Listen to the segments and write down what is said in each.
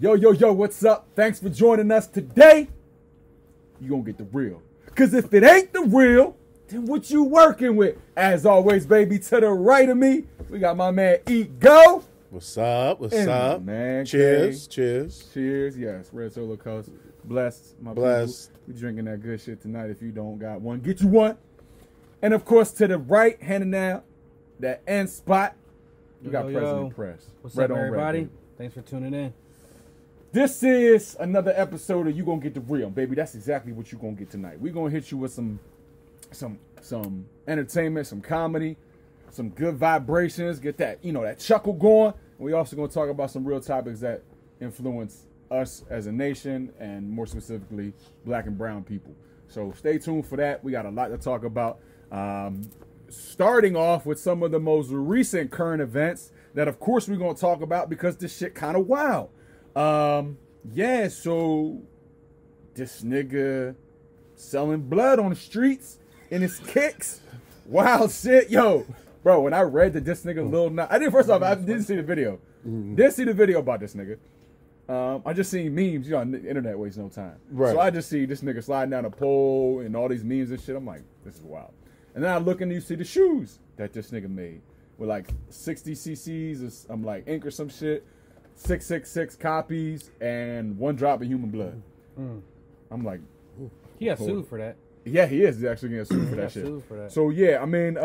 Yo, what's up? Thanks for joining us today. You gonna get the real. Cause if it ain't the real, then what you working with? As always, baby, to the right of me, we got my man Eat Go. What's up? What's up? Man, cheers, Kay. cheers. Cheers, yes. Red Solo Coast. Blessed, my Blessed. people. We drinking that good shit tonight. If you don't got one, get you one. And of course, to the right, handing down that end spot, we got President Press. What's Red up, on everybody? Red, Thanks for tuning in. This is another episode of You Gonna Get the Real, baby. That's exactly what you gonna get tonight. We're gonna hit you with some entertainment, some comedy, some good vibrations, get that, that chuckle going. And we also gonna talk about some real topics that influence us as a nation and more specifically black and brown people. So stay tuned for that. We got a lot to talk about. Starting off with some of the most recent current events that of course we're gonna talk about because this shit kind of wild. Yeah, so this nigga selling blood on the streets in his kicks. Wild shit. Yo, bro, when I read that this nigga Lil Nas, I didn't see the video. Didn't see the video about this nigga. I just seen memes, on the internet wastes no time. Right. So I just see this nigga sliding down a pole and all these memes and shit. I'm like, this is wild. And then I look and you see the shoes that this nigga made with like 60 cc's of ink or some shit. 666 copies and 1 drop of human blood. I'm like, He got sued for that. yeah, he is actually getting sued for that shit. Sued for that. So yeah, I mean,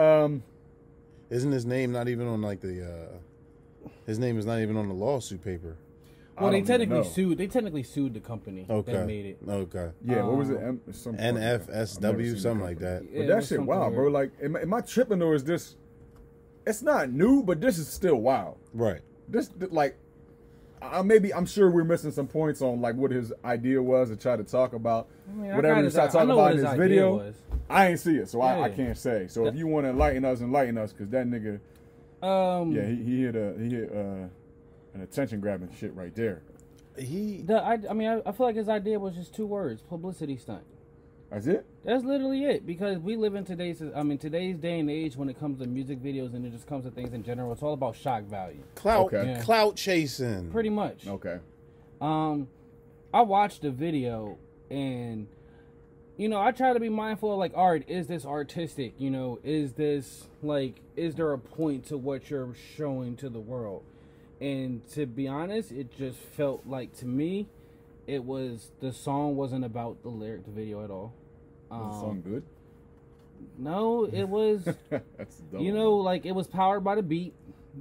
Isn't his name not even on his name is not even on the lawsuit paper? Well, they technically know. sued. They technically sued the company that made it. Okay. yeah, what was it? NFSW, something like that. Yeah, But it that was shit something wild, bro. weird. Like, am I tripping or is this? It's not new, but this is still wild. Right. This like, I'm sure we're missing some points on like what his idea was to try to talk about. I Whatever he started talking about in his video. Was. I ain't see it, so I Yeah. can't say. So if you want to enlighten us, because that nigga, yeah, he hit an attention grabbing shit right there. I feel like his idea was just 2 words: publicity stunt. That's it. That's literally it. Because we live in today's day and age when it comes to music videos and it just comes to things in general. It's all about shock value. Clout Okay. clout chasing. Pretty much. Okay. I watched the video and I try to be mindful of like art. Is this artistic? Is there a point to what you're showing to the world? And to be honest, it just felt like to me, the song wasn't about the video at all. Was the song good? No, it was, That's dumb. it was powered by the beat.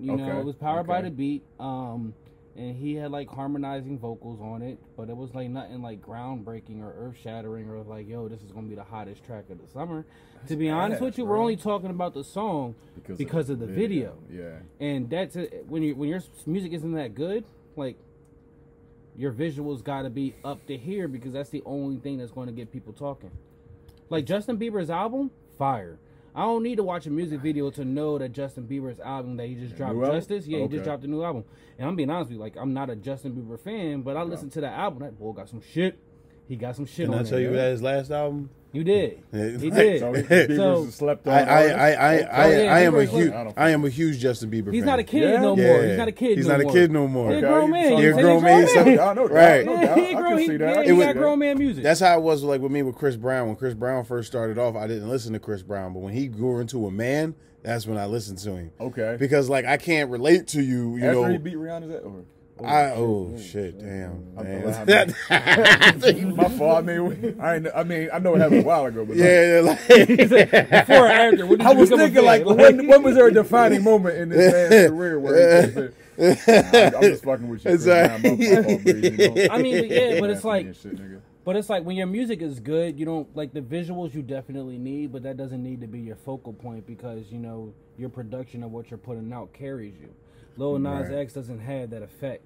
Okay, It was powered by okay. the beat. And he had like harmonizing vocals on it, but it was like nothing like groundbreaking or earth shattering or like, yo, this is gonna be the hottest track of the summer. To be honest with you, bro. we're only talking about the song because of the video. Yeah. And that's it. When your music isn't that good, like your visuals got to be up to here because that's the only thing that's going to get people talking. Like Justin Bieber's album, fire. I don't need to watch a music video to know that Justin Bieber's album that he just dropped, Justice. Yeah, he just dropped a new album. And I'm being honest with you, like I'm not a Justin Bieber fan, but I listened to that album. That boy got some shit. He got some shit Can on I there. tell you that his last album? You did. Yeah. He did. So Bieber's slept on. I am a Bieber's huge like- I am a huge Justin Bieber fan. He's not a kid Yeah? no more. Yeah. He's not a kid He's no not more. a kid no more. He's a grown man. You're a He's grown man. man. Right. No doubt. He I grown, can see that. he got grown man music. That's how it was like with me with Chris Brown. When Chris Brown first started off, I didn't listen to Chris Brown, but when he grew into a man, that's when I listened to him. Okay. Because like I can't relate to you, After he beat Rihanna's at or? Shit, damn. My fault. I know it happened a while ago, but Yeah, like, Before or after? What did I you was become a thinking fan? like, when was there a defining moment in this man's career where he could have been, I'm just fucking with you. Chris Brown, my fault, baby, I mean, yeah, but it's After me like, and shit, nigga. but it's like when your music is good, you don't like the visuals. You definitely need, but that doesn't need to be your focal point because your production of what you're putting out carries you. Lil Nas Right. X doesn't have that effect.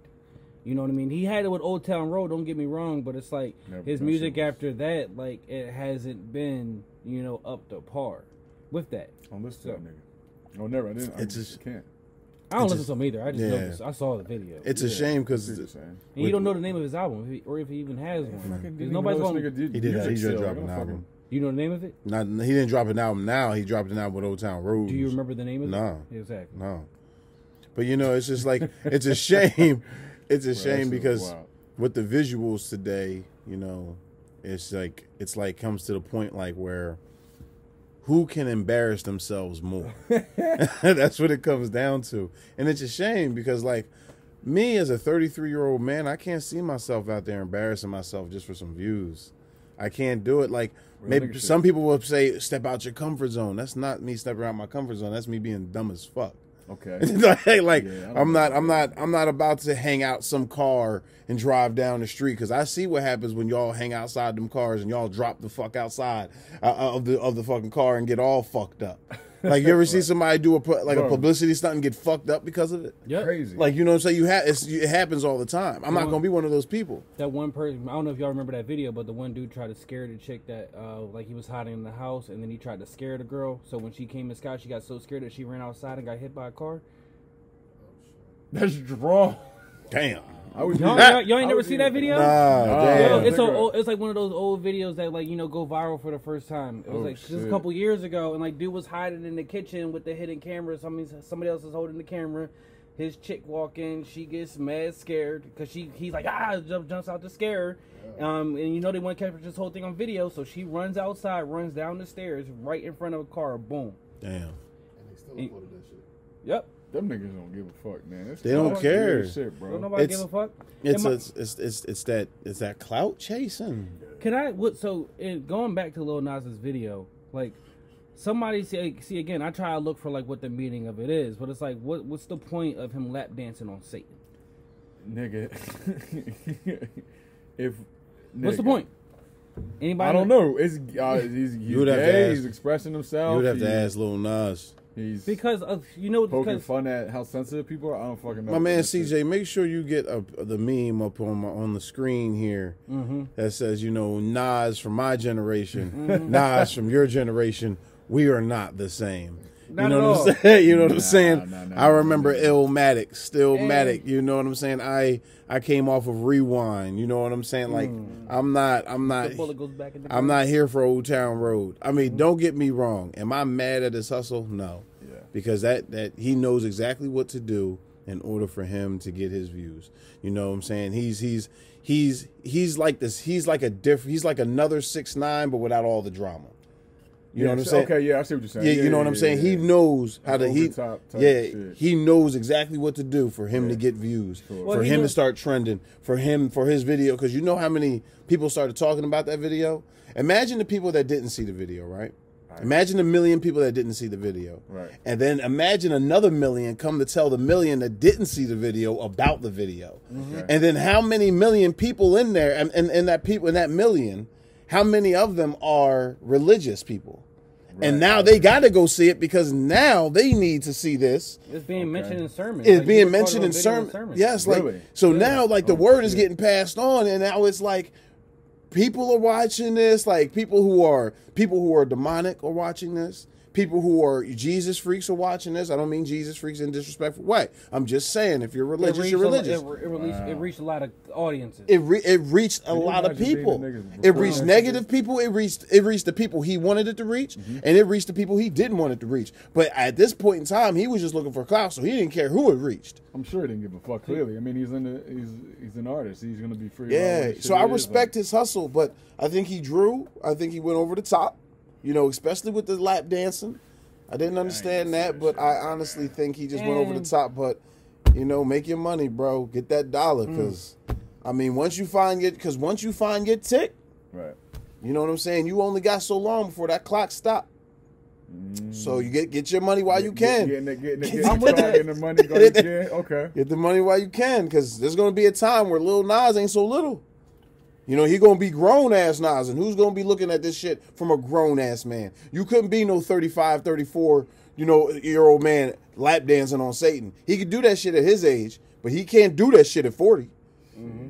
You know what I mean? He had it with Old Town Road. Don't get me wrong, but it's like his that music shit was- after that, like it hasn't been, up to par with that. Don't listen to that nigga. No, never. I didn't. I It's just just- can't. I don't listen to him either. I just Yeah. noticed. I saw the video. it's a shame because See what you're saying. And you don't know the name of his album, or if he even has one. Fucking Because didn't nobody's even know going. this nigga did he did. music He just still. dropped Like, an I'm album. You know the name of it? He didn't drop an album now. He dropped an album with Old Town Road. Do you remember the name of it? No. Exactly. No. But it's just like it's a shame. It's a Bro, that shame shit was because wild. with the visuals today, it's like comes to the point like where who can embarrass themselves more? That's what it comes down to. And it's a shame because like me as a 33-year-old man, I can't see myself out there embarrassing myself just for some views. I can't do it. Like maybe some people will say, step out your comfort zone. That's not me stepping out my comfort zone. That's me being dumb as fuck. Okay. I'm not about to hang out some car and drive down the street because I see what happens when y'all hang outside them cars and y'all drop the fuck outside of the fucking car and get all fucked up. Like you ever see somebody do a publicity stunt and get fucked up because of it? Yeah, crazy. Like what I'm saying, it happens all the time. I'm not gonna be one of those people. That one person, I don't know if y'all remember that video, but the one dude tried to scare the chick that like he was hiding in the house, and then he tried to scare the girl. So when she came in Sky, she got so scared that she ran outside and got hit by a car. That's wrong. Damn. Y'all ain't never seen that video? Damn. It's like one of those old videos that go viral for the first time. It was just a couple years ago, and like dude was hiding in the kitchen with the hidden camera. Somebody else is holding the camera. His chick walk in, she gets mad scared because he's like jumps out to scare her. And they want to capture this whole thing on video, so she runs outside, runs down the stairs right in front of a car. Boom. Damn. And they still uploaded that shit. Yep. Them niggas don't give a fuck, man. They don't care. Shit, bro. Don't nobody give a fuck. It's that clout chasing. Going back to Lil Nas's video, like somebody see again, I try to look for like what the meaning of it is, but it's like what's the point of him lap dancing on Satan? Nigga. What's the point? Anybody? I don't know. He's gay. He's expressing himself. You would have to ask Lil Nas. He's because of poking fun at how sensitive people are. I don't fucking know. My man CJ, make sure you get the meme up on the screen here that says, Nas from my generation, Nas from your generation. We are not the same. Not you know what I'm saying? You know what I'm saying? I remember Illmatic, Stillmatic. You know what I'm saying? I came off of Rewind. You know what I'm saying? Like I'm not here for Old Town Road. I mean, don't get me wrong. Am I mad at his hustle? No. Yeah. Because that he knows exactly what to do in order for him to get his views. You know what I'm saying? He's like this. He's like another 6ix9ine, but without all the drama. You know what I'm saying? Okay, yeah, I see what you're saying. Yeah, you know what I'm saying? He knows how to he knows exactly what to do for him to get views, for him to start trending, for his video, because you know how many people started talking about that video? Imagine the people that didn't see the video, right? Imagine 1 million people that didn't see the video. Right. And then imagine another 1 million come to tell the 1 million that didn't see the video about the video. Okay. And then how many million people in there and that people in that million, how many of them are religious people? Right. And now they got to go see it because now they need to see this. It's being mentioned in sermons. It's being mentioned in sermons. Yes, really? Now the word is getting passed on, and now it's like people are watching this. Like people who are demonic are watching this. People who are Jesus freaks are watching this. I don't mean Jesus freaks in a disrespectful way. I'm just saying, if you're religious, you're religious. It reached a lot of audiences. It reached a lot of people. It reached negative people. It reached the people he wanted it to reach, and it reached the people he didn't want it to reach. But at this point in time, he was just looking for clout, so he didn't care who it reached. I'm sure he didn't give a fuck. Clearly, I mean, he's an artist. He's gonna be free. Yeah. So I respect his hustle, but I think he drew. I think he went over the top. Especially with the lap dancing. I didn't understand that, but I honestly think he just went over the top. But, make your money, bro. Get that dollar, because, I mean, once you find your tick, right? You know what I'm saying? You only got so long before that clock stopped. So you get your money while you can. Getting the money while you can. Okay. Get the money while you can, because there's going to be a time where Lil Nas ain't so little. He gonna be grown-ass Nas, and who's gonna be looking at this shit from a grown-ass man? You couldn't be no 35, 34, year old man lap dancing on Satan. He could do that shit at his age, but he can't do that shit at 40.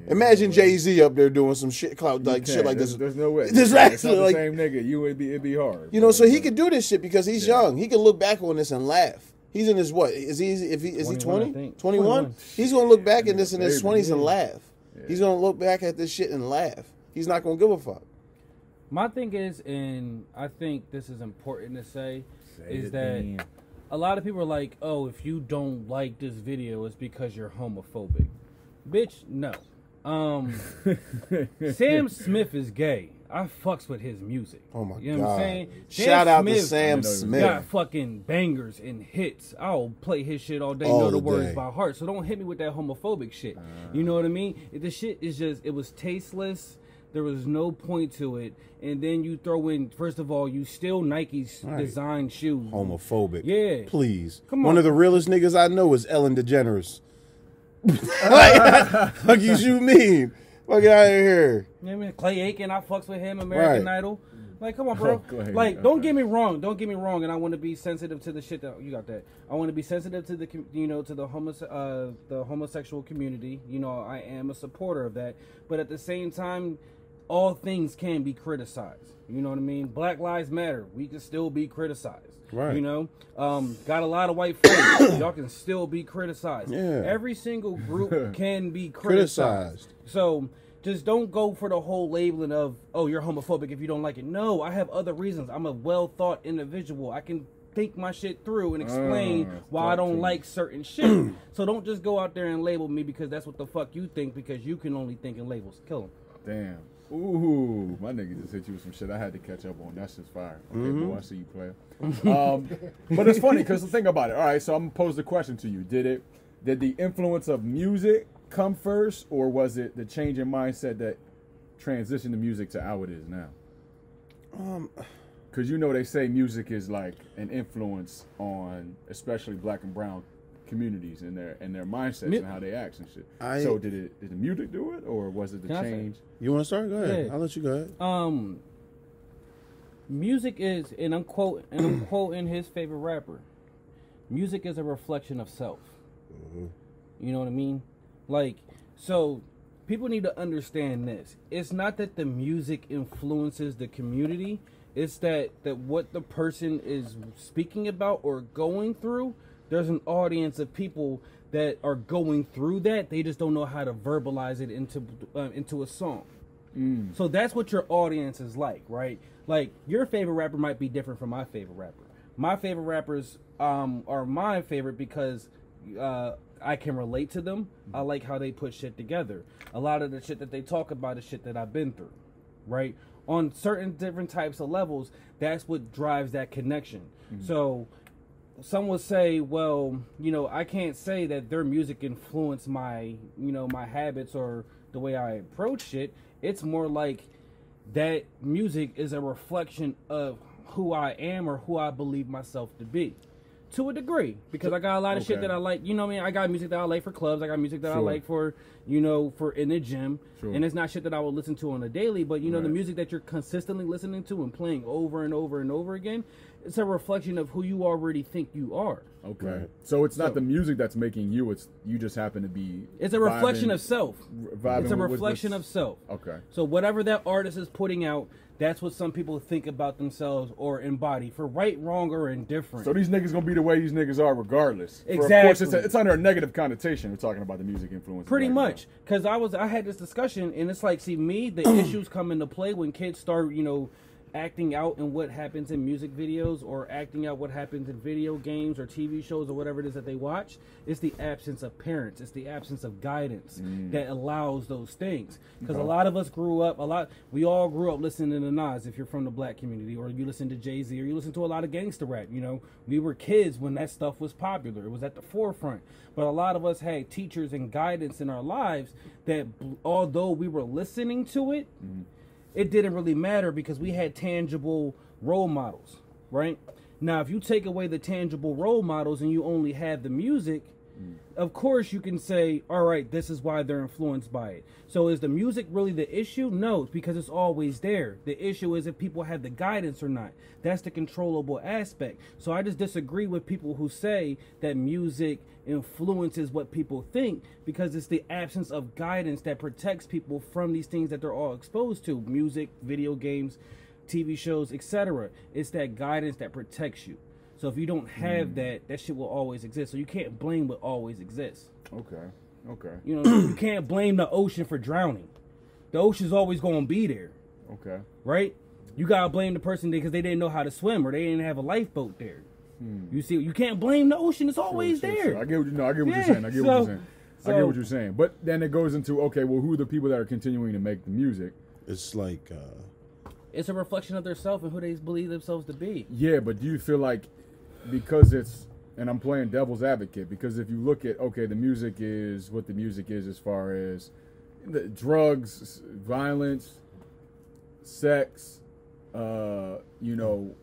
Imagine Jay-Z up there doing some shit shit like this. There's no way. It's not the same nigga. It'd be hard. So he could do this shit because he's young. He could look back on this and laugh. He's in his what? Is he 20? 21? He's gonna look back at this in his 20s and laugh. Yeah. He's going to look back at this shit and laugh. He's not going to give a fuck. My thing is, and I think this is important to say is that a lot of people are like, oh, if you don't like this video, it's because you're homophobic. Bitch, no. Sam Smith is gay. I fucks with his music. Oh my You know what I'm God. saying? Shout out to Smith Sam Smith. got fucking bangers and hits. I'll play his shit all day, All know the day. words by heart. So don't hit me with that homophobic shit. You know what I mean? The shit is just, it was tasteless. There was no point to it. And then you throw in, first of all, you steal Nike's design shoes. Homophobic. Yeah. Please. Come One on. of the realest niggas I know is Ellen DeGeneres. Like, fuck you mean? Fuck out of here. You know what I mean? Clay Aiken, I fucks with him, American Right. Idol. Like, come on, bro. Clay, Like, don't okay. get me wrong. Don't get me wrong. And I want to be sensitive to the shit that you got. That I want to be sensitive to the, to the homosexual community. You know, I am a supporter of that. But at the same time, all things can be criticized. You know what I mean? Black Lives Matter. We can still be criticized. Right. You know, got a lot of white friends. Y'all can still be criticized. Yeah. Every single group can be criticized. So just don't go for the whole labeling of, oh, you're homophobic if you don't like it. No, I have other reasons. I'm a well-thought individual. I can think my shit through and explain why I don't like certain shit. So don't just go out there and label me because that's what the fuck you think, because you can only think in labels. Kill him. Damn. Ooh, my nigga just hit you with some shit I had to catch up on. That's just fire. Okay, boy, I see you, player. But it's funny because think about it. All right, so I'm gonna pose the question to you. Did the influence of music come first, or was it the change in mindset that transitioned the music to how it is now? Because they say music is like an influence on especially black and brown communities and their mindsets and how they act and shit. So did the music do it, or was it the change? You want to start? Go ahead. Yeah. I'll let you go ahead. Music is, and I'm quoting his favorite rapper. Music is a reflection of self. You know what I mean? Like, so people need to understand this. It's not that the music influences the community. It's that what the person is speaking about or going through, there's an audience of people that are going through that. They just don't know how to verbalize it into a song. So that's what your audience is like, right? Like, your favorite rapper might be different from my favorite rapper. My favorite rappers are my favorite because I can relate to them. I like how they put shit together. A lot of the shit that they talk about is shit that I've been through, right? On certain different types of levels, that's what drives that connection. So some would say, well, I can't say that their music influenced my, my habits or the way I approach shit. It's more like that music is a reflection of who I am or who I believe myself to be. To a degree, because I got a lot of shit that I like. You know what I mean? I got music that I like for clubs. I got music that I like for, for in the gym. And it's not shit that I would listen to on a daily, but the music that you're consistently listening to and playing over and over and over again, it's a reflection of who you already think you are. Okay. Right. So it's not the music that's making you, it's you just happen to be It's a reflection of self. It's a with reflection of self. Okay. So whatever that artist is putting out, that's what some people think about themselves or embody, for right, wrong, or indifferent. So these niggas gonna be the way these niggas are regardless. Exactly. Of course, it's under a negative connotation. We're talking about the music influence. Pretty much, because I had this discussion, and it's like, see, the issues come into play when kids start, acting out in what happens in music videos or acting out what happens in video games or TV shows or whatever it is that they watch. It's the absence of parents. It's the absence of guidance that allows those things. Because a lot of us we all grew up listening to Nas if you're from the black community, or you listen to Jay-Z, or you listen to a lot of gangster rap. We were kids when that stuff was popular. It was at the forefront. But a lot of us had teachers and guidance in our lives that, although we were listening to it, it didn't really matter because we had tangible role models, right? Now, if you take away the tangible role models and you only have the music, of course you can say, all right, this is why they're influenced by it. So is the music really the issue? No, because it's always there. The issue is if people have the guidance or not. That's the controllable aspect. So I just disagree with people who say that music influences what people think, because it's the absence of guidance that protects people from these things that they're all exposed to: music, video games, TV shows, etc. It's that guidance that protects you. So if you don't have that shit will always exist. So you can't blame what always exists. Okay. You can't blame the ocean for drowning. The ocean's always going to be there. Okay. Right? You got to blame the person because they didn't know how to swim or they didn't have a lifeboat there. You see, you can't blame the ocean. It's always there. I get what you're saying. I get what you're saying. But then it goes into, okay, well, who are the people that are continuing to make the music? It's like it's a reflection of themselves and who they believe themselves to be. Yeah, but do you feel like because it's, and I'm playing devil's advocate, because if you look at, okay, the music is what the music is as far as the drugs, violence, sex, you know,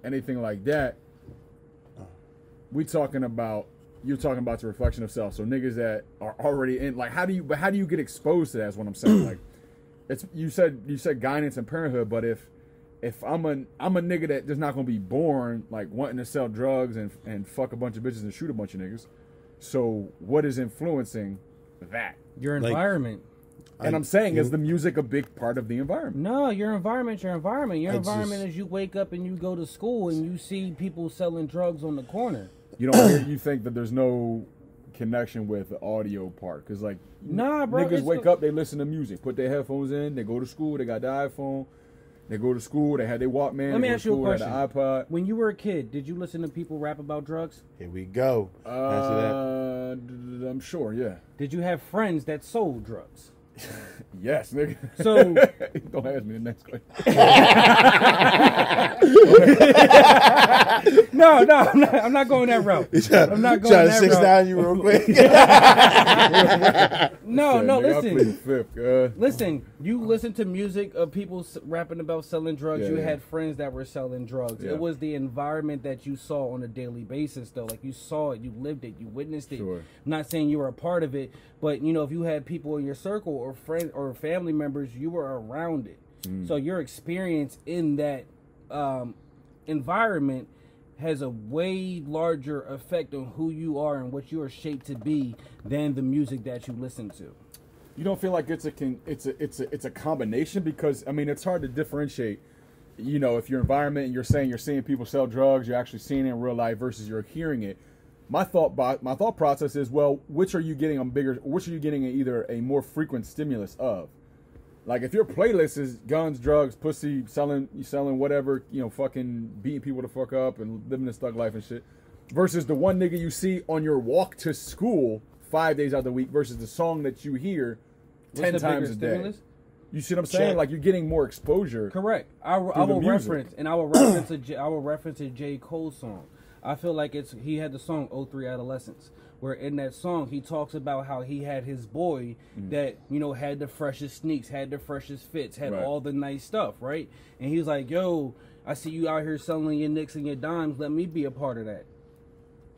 anything like that, you're talking about the reflection of self. So niggas that are already in, like, how do you get exposed to that is what I'm saying. Like, it's, you said guidance and parenthood, but if I'm a nigga that just not gonna be born like wanting to sell drugs and fuck a bunch of bitches and shoot a bunch of niggas, so what is influencing that? Your environment. And I'm saying, is the music a big part of the environment? No, your environment. Your environment is you wake up and you go to school and you see people selling drugs on the corner. You don't you think that there's no connection with the audio part? Because, like, nah, bro, niggas wake up, they listen to music, put their headphones in, they go to school, they got the iPhone, they go to school, they had their Walkman. Let me ask you a question. They had the iPod. When you were a kid, did you listen to people rap about drugs? here we go. Answer that. I'm sure, yeah. Did you have friends that sold drugs? Yes, nigga. So don't ask me the next question. no, I'm not going that route. I'm not going that route. 6'9" you real quick. No, listen. Fifth, listen, you listen to music of people rapping about selling drugs. Yeah, you yeah. had friends that were selling drugs. Yeah. It was the environment that you saw on a daily basis, though. Like, you saw it, you lived it, you witnessed it. Sure. I'm not saying you were a part of it, but, you know, if you had people in your circle or friends or family members, you were around it. So your experience in that environment has a way larger effect on who you are and what you are shaped to be than the music that you listen to. You don't feel like it's a combination? Because I mean, it's hard to differentiate. You know, if your environment and you're saying you're seeing people sell drugs, you're actually seeing it in real life versus you're hearing it. My thought process is, well, which are you getting which are you getting either a more frequent stimulus of? Like, if your playlist is guns, drugs, pussy, selling whatever, you know, fucking beating people to fuck up and living this thug life and shit, versus the one nigga you see on your walk to school 5 days out of the week versus the song that you hear 10 times a day. Stimulus? You see what I'm saying? Check. Like, you're getting more exposure. Correct. I will reference a J. Cole song. I feel like he had the song 03 Adolescence, where in that song he talks about how he had his boy that, you know, had the freshest sneaks, had the freshest fits, had all the nice stuff, right? And he's like, yo, I see you out here selling your nicks and your dimes, let me be a part of that.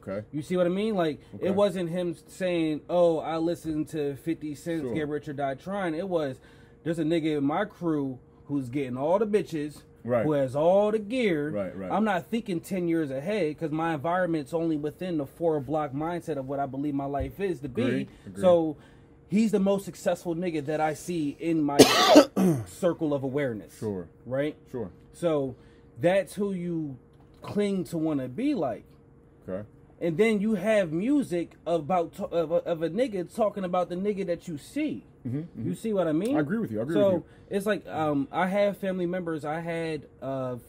Okay. You see what I mean? Like, Okay. It wasn't him saying, oh, I listened to 50 Cent, Sure. Get Rich or Die Trying. It was, there's a nigga in my crew who's getting all the bitches, who has all the gear. Right. I'm not thinking 10 years ahead because my environment's only within the 4-block mindset of what I believe my life is to be. Agreed. So he's the most successful nigga that I see in my circle of awareness. Sure. Right? Sure. So that's who you cling to want to be like. Okay. And then you have music of a nigga talking about the nigga that you see. You see what I mean? I agree with you. So it's like I have family members. I had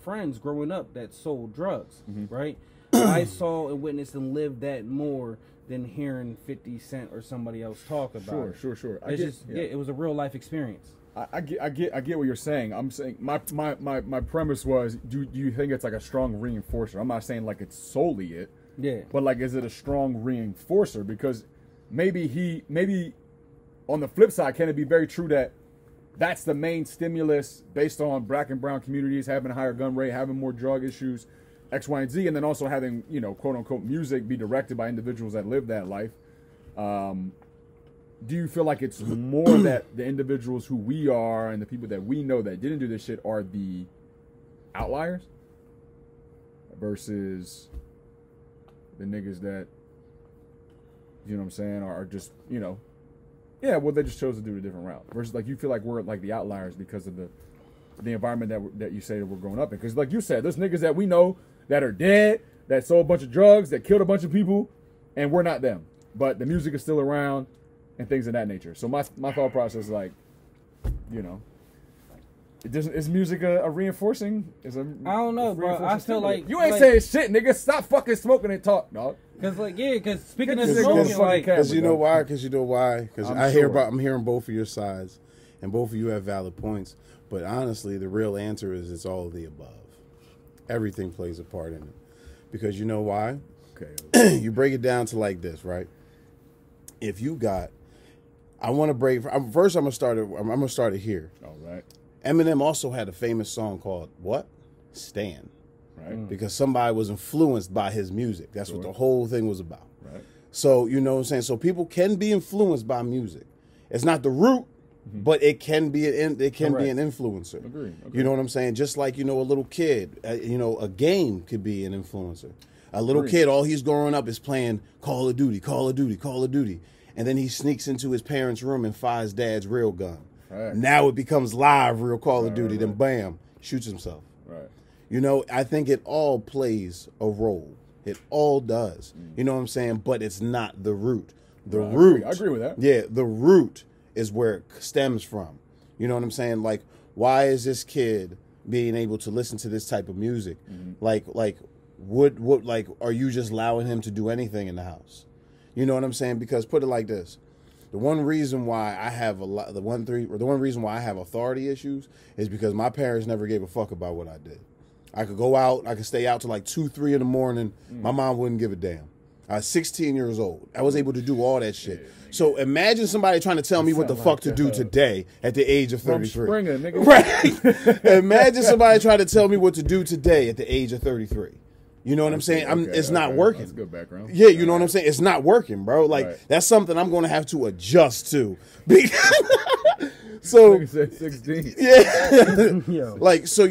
friends growing up that sold drugs. Right? I saw and witnessed and lived that more than hearing 50 Cent or somebody else talk about it. Sure. It was a real life experience. I get what you're saying. I'm saying my premise was, do you think it's like a strong reinforcer? I'm not saying like it's solely it. Yeah. But like, is it a strong reinforcer? Because maybe on the flip side, can it be very true that that's the main stimulus based on black and brown communities having a higher gun rate, having more drug issues, X, Y, and Z, and then also having, you know, quote unquote music be directed by individuals that live that life? Do you feel like it's more that the individuals who we are and the people that we know that didn't do this shit are the outliers versus the niggas that, you know what I'm saying, are just, you know, yeah, well, they just chose to do a different route. Versus, like, you feel like we're like the outliers because of the environment that you say that we're growing up in. Because, like you said, there's niggas that we know that are dead, that sold a bunch of drugs, that killed a bunch of people, and we're not them. But the music is still around and things of that nature. So my thought process is like, you know, is music a reinforcing? I don't know, bro. I feel like you ain't saying shit, nigga. Stop fucking smoking and talk, dog. Because speaking of This nigga smoking, fucking like, cat. Because you know why? Because I'm I'm hearing both of your sides, and both of you have valid points. But honestly, the real answer is it's all of the above. Everything plays a part in it. Because you know why? Okay. You break it down to like this, right? If you got, I want to break. First, I'm gonna start it here. All right. Eminem also had a famous song called what? Stan. Right. Because somebody was influenced by his music. That's what the whole thing was about. Right. So, you know what I'm saying? So people can be influenced by music. It's not the root, but it can be an influencer. Agree. You know what I'm saying? Just like, you know, a little kid, a game could be an influencer. A little kid, all he's growing up is playing Call of Duty, Call of Duty, Call of Duty. And then he sneaks into his parents' room and finds dad's real gun. Right. Now it becomes live real Call of Duty. Then bam, shoots himself. Right. You know, I think it all plays a role. It all does. You know what I'm saying? But it's not the root. The root. I agree with that. Yeah, the root is where it stems from. You know what I'm saying? Like, why is this kid being able to listen to this type of music? Like, are you just allowing him to do anything in the house? You know what I'm saying? Because put it like this. The one reason why I have the one reason why I have authority issues is because my parents never gave a fuck about what I did. I could go out, I could stay out till like 2, 3 in the morning. My mom wouldn't give a damn. I was 16 years old. I was able to do all that shit. So imagine somebody trying to tell me what the fuck to do today at the age of 33. Springer, nigga. Right. Imagine somebody trying to tell me what to do today at the age of 33. You know what I'm saying? It's not working. That's a good background. Yeah, you know what I'm saying? It's not working, bro. Like, that's something I'm going to have to adjust to. So, Nigga said 16. yeah. Like, so,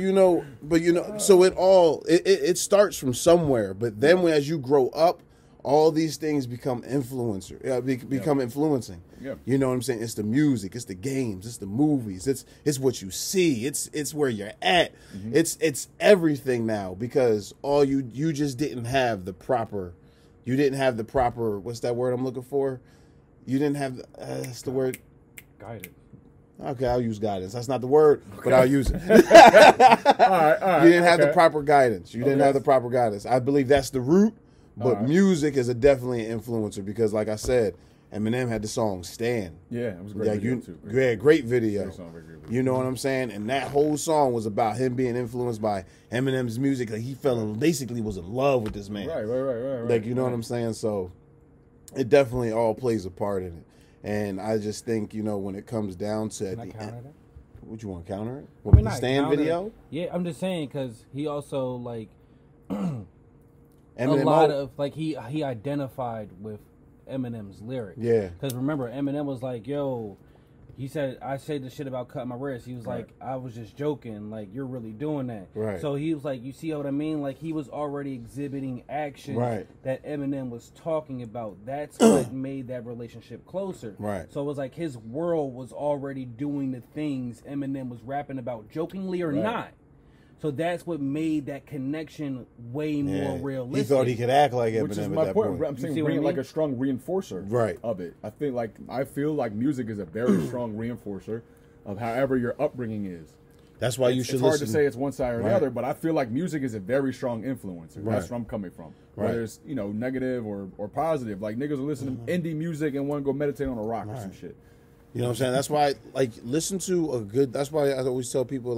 so it starts from somewhere. But then as you grow up, all these things become influencing. Yeah. You know what I'm saying? It's the music, it's the games, it's the movies, it's what you see, it's where you're at. It's everything now because all you just didn't have the proper, what's that word I'm looking for? You didn't have that's the word. guided. Okay, I'll use guidance. That's not the word, but I'll use it. All right. You didn't have the proper guidance. You didn't have the proper guidance. I believe that's the root, but music is definitely an influencer because, like I said, Eminem had the song "Stan." Yeah, it was a great video too. Yeah, great video. Great song, very great video. You know what I'm saying? And that whole song was about him being influenced by Eminem's music. Like he basically was in love with this man. Right. Like, you know what I'm saying? So it definitely all plays a part in it. And I just think, when it comes down to Can I counter that? What you want to counter it? I mean, the not Stan counter- video? Yeah, I'm just saying because he also like Eminem a lot of like he identified with Eminem's lyrics. Yeah. Because remember, Eminem was like, "Yo," he said, "I said the shit about cutting my wrist." He was Right. like, "I was just joking. Like you're really doing that." Right. So he was like, "You see what I mean? Like he was already exhibiting actions Right. that Eminem was talking about. That's what made that relationship closer." Right. So it was like his world was already doing the things Eminem was rapping about, jokingly or Right. not. So that's what made that connection way more realistic. He thought he could act like Eminem Which is at my that point. point. I'm saying see what I like mean? a strong reinforcer Right. of it. I feel like music is a very strong reinforcer of however your upbringing is. That's why you It's should hard listen. to say it's one side or the Right. other, but I feel like music is a very strong influencer. Right. That's where I'm coming from. Right. Whether it's negative or positive. Like niggas will listen to indie music and want to go meditate on a rock or some shit. You know what I'm saying? That's why, listen to a good. That's why I always tell people,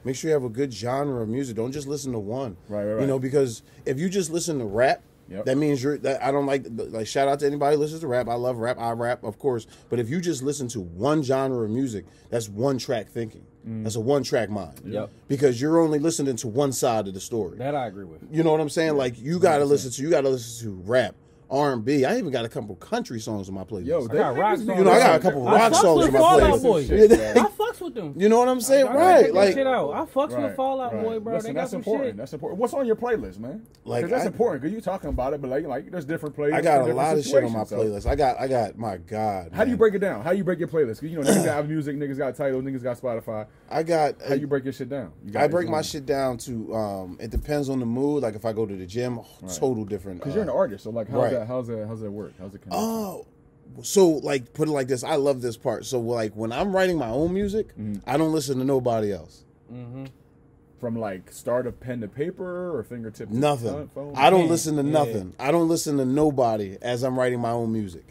make sure you have a good genre of music. Don't just listen to one. Right. Because if you just listen to rap, that means I don't like. Shout out to anybody who listens to rap. I love rap. I rap, of course. But if you just listen to one genre of music, that's one track thinking. That's a one track mind. Yep. Because you're only listening to one side of the story. That I agree with. You know what I'm saying? Like you gotta listen to rap. R&B. I even got a couple country songs on my playlist. Yo, I got rock songs. I got a couple rock songs on my Fall Out playlist. Boy. Shit, I fucks with them. You know what I'm saying? I Right. check that shit out. I fucks with Fall Out Boy, bro. Listen, They got that's some important. shit. That's important. What's on your playlist, man? Like, Because that's I- important. Because you talking about it, but like there's different playlists. I got for a different lot of shit on my situations, so- playlist. I got my God. How do you man. break it down? How you break your playlist? Because niggas got music, niggas got titles, niggas got Spotify. I got How you break your shit down? I break my shit down to it depends on the mood. Like if I go to the gym, total different. Because you're an artist, so like right. how's that work? How's it connect? Oh, so put it like this. I love this part. So when I'm writing my own music, I don't listen to nobody else. from like start of pen to paper or fingertip to Nothing. phone? I don't listen to nothing. I don't listen to nobody as I'm writing my own music.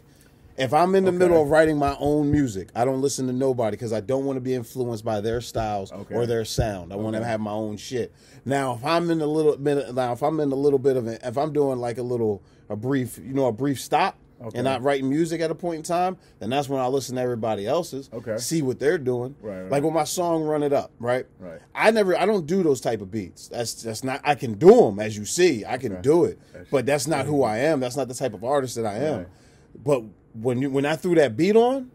If I'm in the middle of writing my own music, I don't listen to nobody because I don't want to be influenced by their styles or their sound. I want to have my own shit. Now, if I'm in a little bit, if I'm doing like a brief stop and not writing music at a point in time, then that's when I listen to everybody else's, see what they're doing. Right. Like with my song "Run It Up," right? Right. I don't do those type of beats. That's not. I can do them, as you see. I can do it, but that's not who I am. That's not the type of artist that I am. Right. But when I threw that beat on,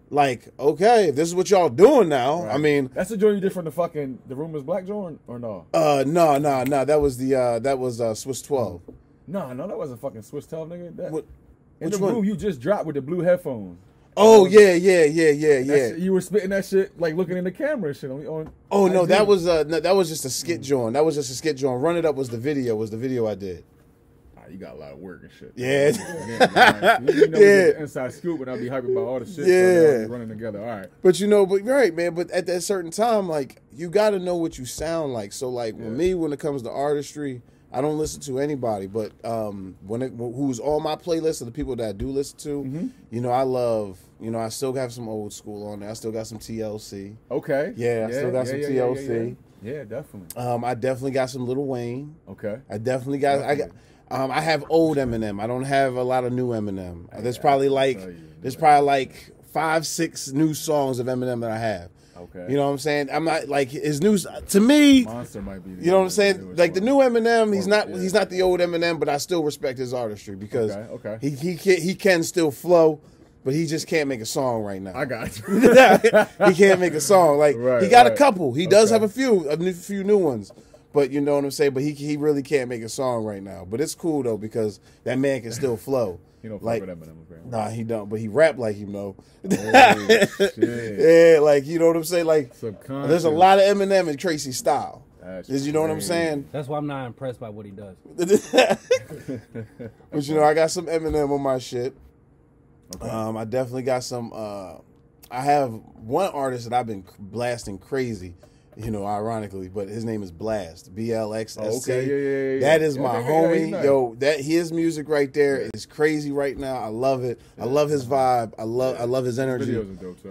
like, okay, if this is what y'all doing now, I mean, that's the joint you did from the fucking The Room Is Black joint or no? No, that was Swiss 12. No, that wasn't fucking Swiss 12, nigga. That, What? in Which the one? room you just dropped with the blue headphones. Oh yeah. You were spitting that shit like looking in the camera and shit on Oh no, IG. that was just a skit joint. That was just a skit joint. Run It Up was the video I did. You got a lot of work and shit. Yeah. You know, the inside scoop, and I'll be hyping about all the shit. So they'll be running together. All right. But right, man. But at that certain time, like, you got to know what you sound like. So, like, with me, when it comes to artistry, I don't listen to anybody. But who's on my playlist of the people that I do listen to, I love. I still have some old school on there. I still got some TLC. Okay. Yeah, I still got some TLC. Yeah, definitely. I definitely got some Lil Wayne. Okay. I definitely got. I have old Eminem. I don't have a lot of new Eminem. There's probably like 5-6 new songs of Eminem that I have. Okay. You know what I'm saying? I'm not like his new to me. Monster might be. You know what I'm saying? Like the new Eminem, he's not the old Eminem, but I still respect his artistry because he can still flow, but he just can't make a song right now. I got you. He can't make a song. Like he got a couple. He does have a few new ones. But you know what I'm saying? But he really can't make a song right now. But it's cool though because that man can still flow. He don't like, fuck with Eminem, apparently. Nah, he don't. But he rap like him though. Oh, shit. Yeah, like you know what I'm saying? Like there's a lot of Eminem in Tracy's style. You know what I'm saying? That's why I'm not impressed by what he does. But I got some Eminem on my shit. Okay. I definitely got some. I have one artist that I've been blasting crazy. Ironically, but his name is Blast, BLXSC. Oh, okay, yeah. That is my homie. Nice. Yo, his music right there is crazy right now. I love it. I love his vibe. I love his energy. His videos are dope, so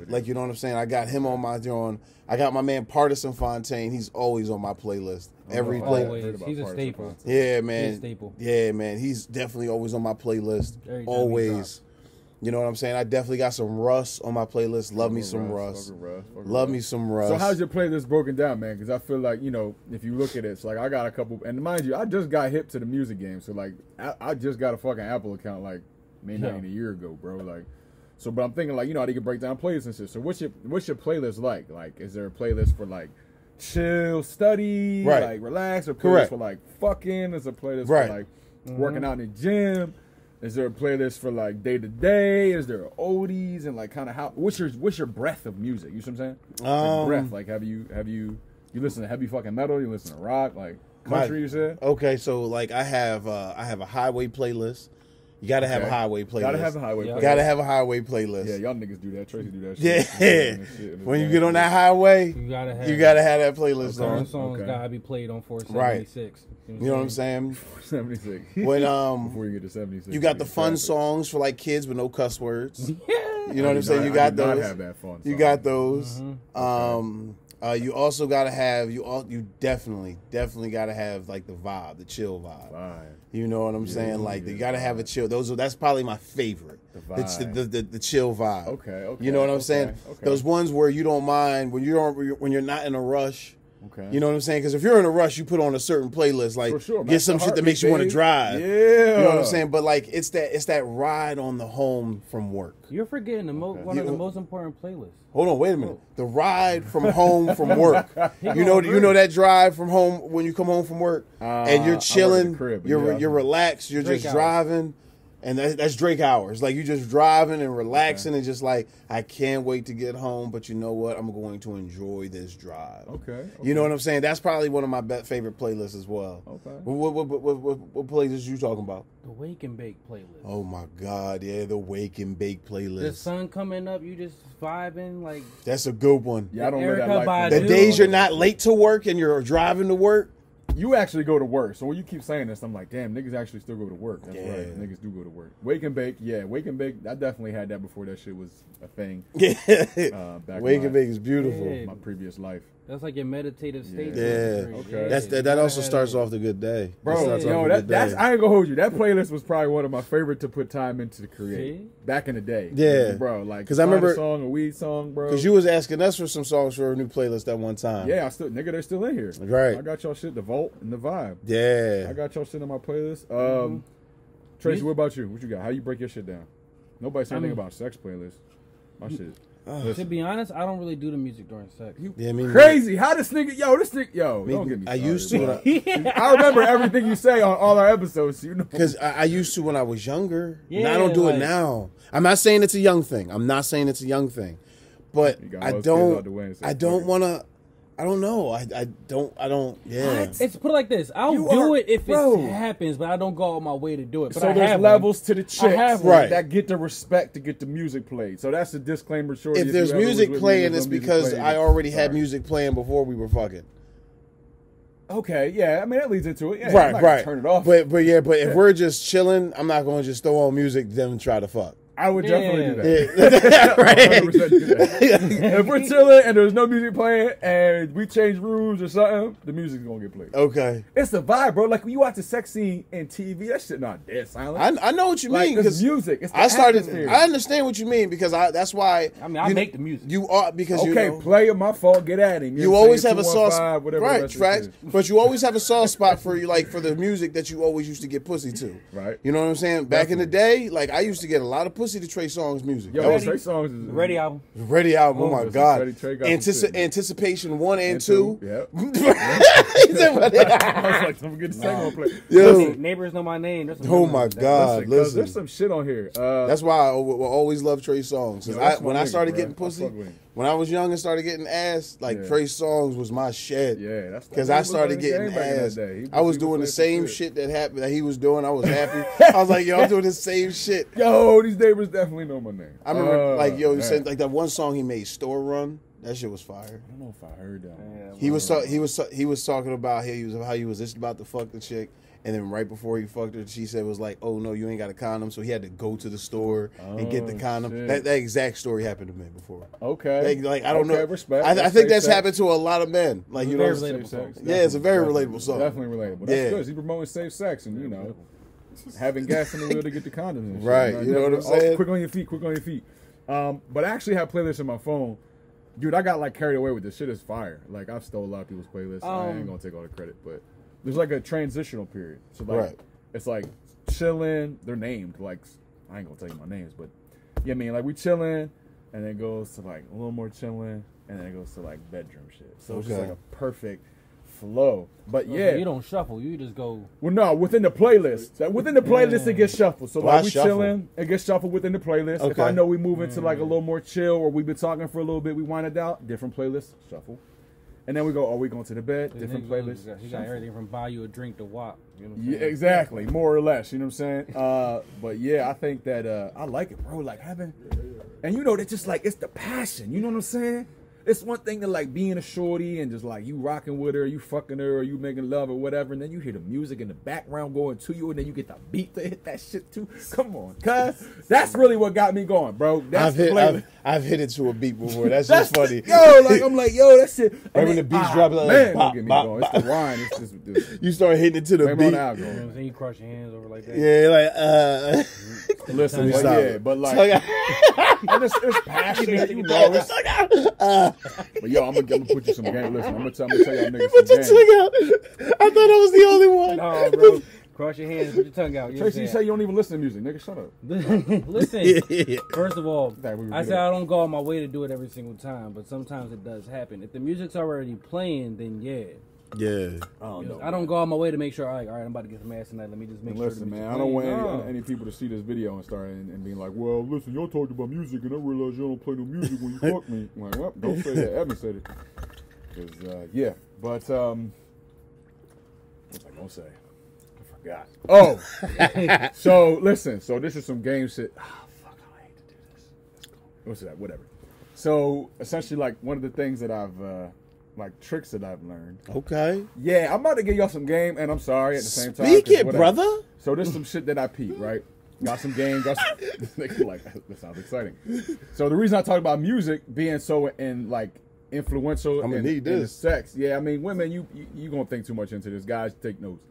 like you know what I'm saying. I got him on my joint. I got my man Partisan Fontaine. He's always on my playlist. Every playlist. He's a staple. Yeah, man. He's a staple. Yeah, man. He's definitely always on my playlist. Always. You know what I'm saying? I definitely got some Russ on my playlist. Love me some Russ. Love me some Russ. So how's your playlist broken down, man? Because I feel like, if you look at it, it's like I got a couple, and mind you, I just got hip to the music game. So like, I just got a fucking Apple account like maybe not even a year ago, bro. Like, so but I'm thinking like, how you can break down playlists and shit. So what's your playlist like? Like, is there a playlist for like chill, study, like relax, or playlist for like fucking? Is there a playlist for like working out in the gym? Is there a playlist for like day to day? Is there oldies and like kind of how? What's your breadth of music? You see what I'm saying? Like breadth. Like have you listen to heavy fucking metal? You listen to rock, like country? You said. Okay, so like I have a highway playlist. You gotta have a highway playlist. Gotta have a highway playlist. Gotta have a highway playlist. Yeah, y'all niggas do that. Tracy do that shit. Yeah. When you get on that highway, you gotta have that playlist on. Certain songs gotta be played on 476. Right. You know what I'm saying? 76. When before you get to 76, you got the fun songs for like kids with no cuss words. Yeah. You know what I'm saying? You got those. Have that fun you got those. You also gotta have you definitely gotta have like the vibe, the chill vibe. You know what I'm saying? Like you gotta have a chill. That's probably my favorite. The chill vibe. Okay. You know what I'm saying? Okay. Those ones where you don't mind when you're not in a rush. Okay. You know what I'm saying? Because if you're in a rush, you put on a certain playlist, like get some shit that makes you want to drive. Yeah. You know what I'm saying? But like it's that ride on the home from work. You're forgetting one of the most important playlists. Hold on, wait a minute. The ride from home from work. You know that drive from home when you come home from work and you're chilling, you're relaxed, you're just driving. And that's Drake hours. Like, you just driving and relaxing and just like, I can't wait to get home, but you know what? I'm going to enjoy this drive. Okay. You know what I'm saying? That's probably one of my favorite playlists as well. Okay. What playlist you talking about? The Wake and Bake playlist. Oh my God, yeah, the Wake and Bake playlist. The sun coming up, you just vibing like. That's a good one. Yeah, I don't know that life. Badu. The days you're not late to work and you're driving to work. You actually go to work. So when you keep saying this, I'm like, damn, niggas actually still go to work. That's Yeah. right. Niggas do go to work. Wake and Bake, yeah. Wake and Bake, I definitely had that before that shit was a thing. Yeah. Back Wake in and Bake is beautiful. Yeah. my previous life. That's like your meditative state. Yeah. Okay. That also starts off the good day. Bro, starts yo, off the good that's day. I ain't gonna hold you. That playlist was probably one of my favorite to put time into to create. See? Back in the day. Yeah. Bro, like, 'Cause I find remember- a song, a weed song, bro. Because you was asking us for some songs for a new playlist at one time. Yeah, they're still in here. Right. I got y'all shit, the Vault and the Vibe. Yeah. I got y'all shit on my playlist. Tracy, what about you? What you got? How you break your shit down? Nobody said anything about sex playlist. My shit. To be honest, I don't really do the music during sex. Yeah, me Crazy. How this nigga, yo, Me- don't get me I started, used to bro. when I remember everything you say on all our episodes, you know. Because I used to when I was younger. Yeah, and I don't do like- it now. I'm not saying it's a young thing. But You got I all those kids out the way don't. and say, I "Fuck don't it." want to. I don't know. I don't. Yeah. It's put it like this. I'll You do are- it if bro. it happens, but I don't go out my way to do it. But So I there's have levels to the chicks have one. that get the respect to get the music played. So that's a disclaimer. Shorty, If there's you ever was music with me, playing, there's it's no music because playing, I already had sorry. music playing before we were fucking. Okay, yeah. I mean, that leads into it. Yeah, I'm Right, not gonna right. Turn it off. But if we're just chilling, I'm not going to just throw on music then try to fuck. I would definitely do that. Yeah. Right. 100% do that. If we're chilling and there's no music playing and we change rules or something, the music's gonna get played. Okay. It's the vibe, bro. Like when you watch the sex scene in TV, that shit not dead silent. I know what you Like, mean it's because music. It's the I started. atmosphere. I understand what you mean because that's why. I mean, I make the music. You are because Okay, you know, play it. My fault. Get at him. you always have a 215, soft whatever right, the rest of tracks, it is. but you always have a soft spot for you, like for the music that you always used to get pussy to. Right. You know what I'm saying? Back in the day, like I used to get a lot of pussy to Trey Songz music. Yo, That was Trey Songs is Ready album. Ready album. Oh my listen, God. Trey got some shit, man. Anticipation 1 and And 2. Yep. He said, "Ready?" I was like, don't forget the second one play. Yo. Neighbors know my name. There's some Oh memories my of that. God. Listen, 'cause Listen. there's some shit on here. That's why I will always love Trey Songz. 'Cause Yo, that's when my I nigga, started bruh. getting I pussy, fuck with him. when I was young and started getting ass, like Yeah. Trey Songz was my shit. Yeah, that's Because he I was started playing getting the game back in ass. that day. I was he doing the playing some same shit that happened that he was doing. I was happy. I was like, yo, I'm doing the same shit. Yo, these neighbors definitely know my name. I remember, like, yo, he man. said, like that one song he made, "Store Run." That shit was fire. I don't know if I heard that. one. He was talking about how he was just about to fuck the chick, and then right before he fucked her, she said was like, "Oh no, you ain't got a condom," so he had to go to the store and get the Oh, condom. shit. That exact story happened to me before. Okay. Like I don't Okay, know. Respect. I That's think safe that's sex. happened to a lot of men. Like you know, Very relatable Safe song. sex. Yeah, it's a very Definitely. relatable song. Definitely relatable. That's Yeah. good. He's promoting safe sex and, you know, having gas in the wheel to get the condoms and shit. Right, you know what I'm saying? Quick on your feet, quick on your feet. But I actually have playlists on my phone. Dude, I got like carried away with this. Shit is fire. Like I've stole a lot of people's playlists. I ain't gonna take all the credit, but there's like a transitional period. So like Right. it's like chilling. They're named. Like I ain't gonna tell you my names, but yeah, I mean like we chilling, and then it goes to like a little more chilling, and then it goes to like bedroom shit. So it's just Okay. like a perfect flow. But So yeah, you don't shuffle. You just go. well, no, within the playlist. Within the playlist, it gets shuffled. So Well, I like we shuffle. chilling, it gets shuffled within the playlist. If Okay. I know we move into like a little more chill, or we've been talking for a little bit, we wind it out. Different playlist, shuffle, and then we go. Are we going to the bed? Different playlist. He got everything from buy you a drink to WAP. You know what I'm Yeah, saying? exactly, more or less. You know what I'm saying? But yeah, I think that I like it, bro. Like having, and you know, it's just like it's the passion. You know what I'm saying? It's one thing to like being a shorty and just like you rocking with her, you fucking her, or you making love or whatever, and then you hear the music in the background going to you, and then you get the beat to hit that shit too. Come on, cuz that's really what got me going, bro. That's the playlist. I've hit it to a beat before. That's just funny. Yo, like I'm like, yo, that shit. Right when the beats drop, like, man, bop, don't get me bop, going. It's the wine. It's just this. You start hitting it to the Blame it on beat. the You know alcohol. what I'm saying? You cross your hands over like that. Yeah, like Listen, Let me but stop yeah, it. but like, So, and it's passionate, you know. But yo, I'm gonna put you some game. Listen, I'm gonna tell y'all niggas put some your game. tongue out. I thought I was the only one. No, bro. Cross your hands, put your tongue out. You know what Tracy, I'm you say you don't even listen to music, nigga. Shut up. Listen, first of all, That we I get said up. I don't go on my way to do it every single time, but sometimes it does happen. If the music's already playing, then yeah. Yeah. I don't know. I don't go on my way to make sure. All right, I'm about to get some ass tonight. Let me just make And sure. listen, the man, music's I don't playing. want No. any people to see this video and start and being like, well, listen, y'all talked about music and I realized y'all don't play no music when you fuck me. I'm like, well, don't say that. Evan said it. Because, yeah. But, what was I going to say? I forgot. Oh! So, listen. So, this is some game shit. Oh, fuck, I hate to do this. What's that? Whatever. So, essentially, like, one of the things that I've, like, tricks that I've learned. Okay. Yeah, I'm about to give y'all some game, and I'm sorry at the same time. Speak 'cause it, whatever. brother. So this is some shit that I peeped, right? Got some game, got some, like, that sounds exciting. So the reason I talk about music being so in like influential I'ma in need the this. sex. Yeah, I mean women, you gonna think too much into this. Guys, take notes.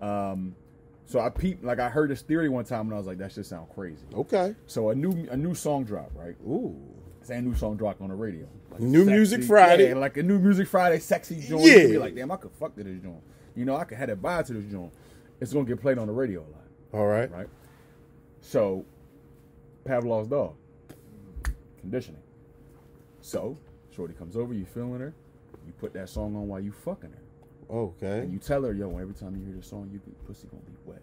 So I peeped, like I heard this theory one time and I was like, that shit sound crazy. Okay. So a new song drop, right? Ooh. Say a new song drop on the radio. Like New sexy, Music Friday. Yeah, like a new Music Friday, sexy joint. Yeah. You be like, damn, I could fuck to this joint. You know, I could have that vibe to this joint. It's gonna get played on the radio a lot. All right. Right? So, Pavlov's dog. Conditioning. So, shorty comes over, you feeling her, you put that song on while you fucking her. Okay. And you tell her, yo, every time you hear the song, pussy gonna be wet.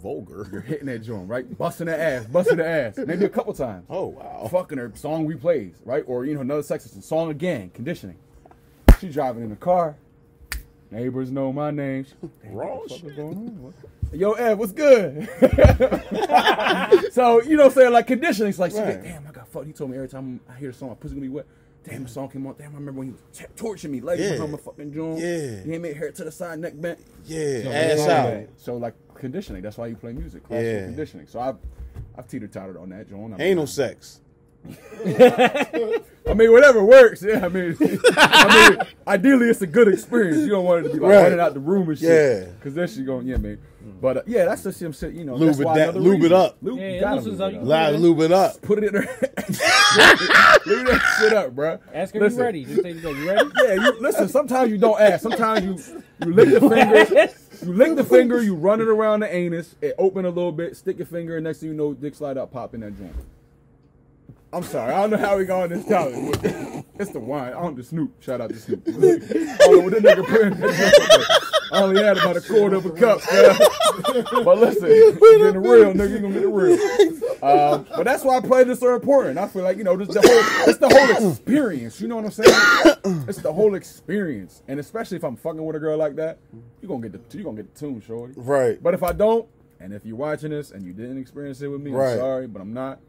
Vulgar. You're hitting that joint, right? Busting the ass. Maybe a couple times. Oh, wow. Fucking her, song replays, right? Or, you know, another sexist song again, conditioning. She driving in the car. Neighbors know my name. Wrong What the fuck shit. is going on? Yo, Ev, what's good? So, you know what I'm saying? Like, conditioning. It's like, she Right. like, damn, I got fucked. He told me every time I hear the song, my pussy gonna be wet. Damn, the song came on. Damn, I remember when he was torching me, legs Yeah. behind my fucking joint. Yeah. He ain't made hair to the side, neck bent. Yeah. So, Ass that's out. all. So, like, conditioning. That's why you play music. Classical Yeah. conditioning. So, I've teeter-tottered on that joint. Anal sex. I mean, whatever works. Yeah, I mean, ideally, it's a good experience. You don't want it to be like Right. running out the room and shit. Yeah. Because then she going, yeah, man. But yeah, that's just some shit. You know, Lube that's it why down- another lube it reason. up. Lube, Yeah, you it gotta loosens lube up. it up. Loud lube it up. Put it in her. Lube that shit up, bro. Ask her Listen. you ready. Just say you ready. Yeah, you listen. Sometimes you don't ask. Sometimes you lick the finger. You lick the finger. You run it around the anus. It open a little bit. Stick your finger, and next thing you know, dick slide up, pop in that joint. I'm sorry. I don't know how we got on this topic. It's the wine. I don't the Snoop. Shout out to Snoop. I don't know what that nigga put in that. I only had about a quarter of a cup. But listen, you getting real, nigga. You gonna get it real. But that's why I play this so important. I feel like, you know, it's the whole experience. You know what I'm saying? It's the whole experience. And especially if I'm fucking with a girl like that, you gonna get the tune, shorty. Right. But if I don't, and if you're watching this and you didn't experience it with me, Right. I'm sorry, but I'm not.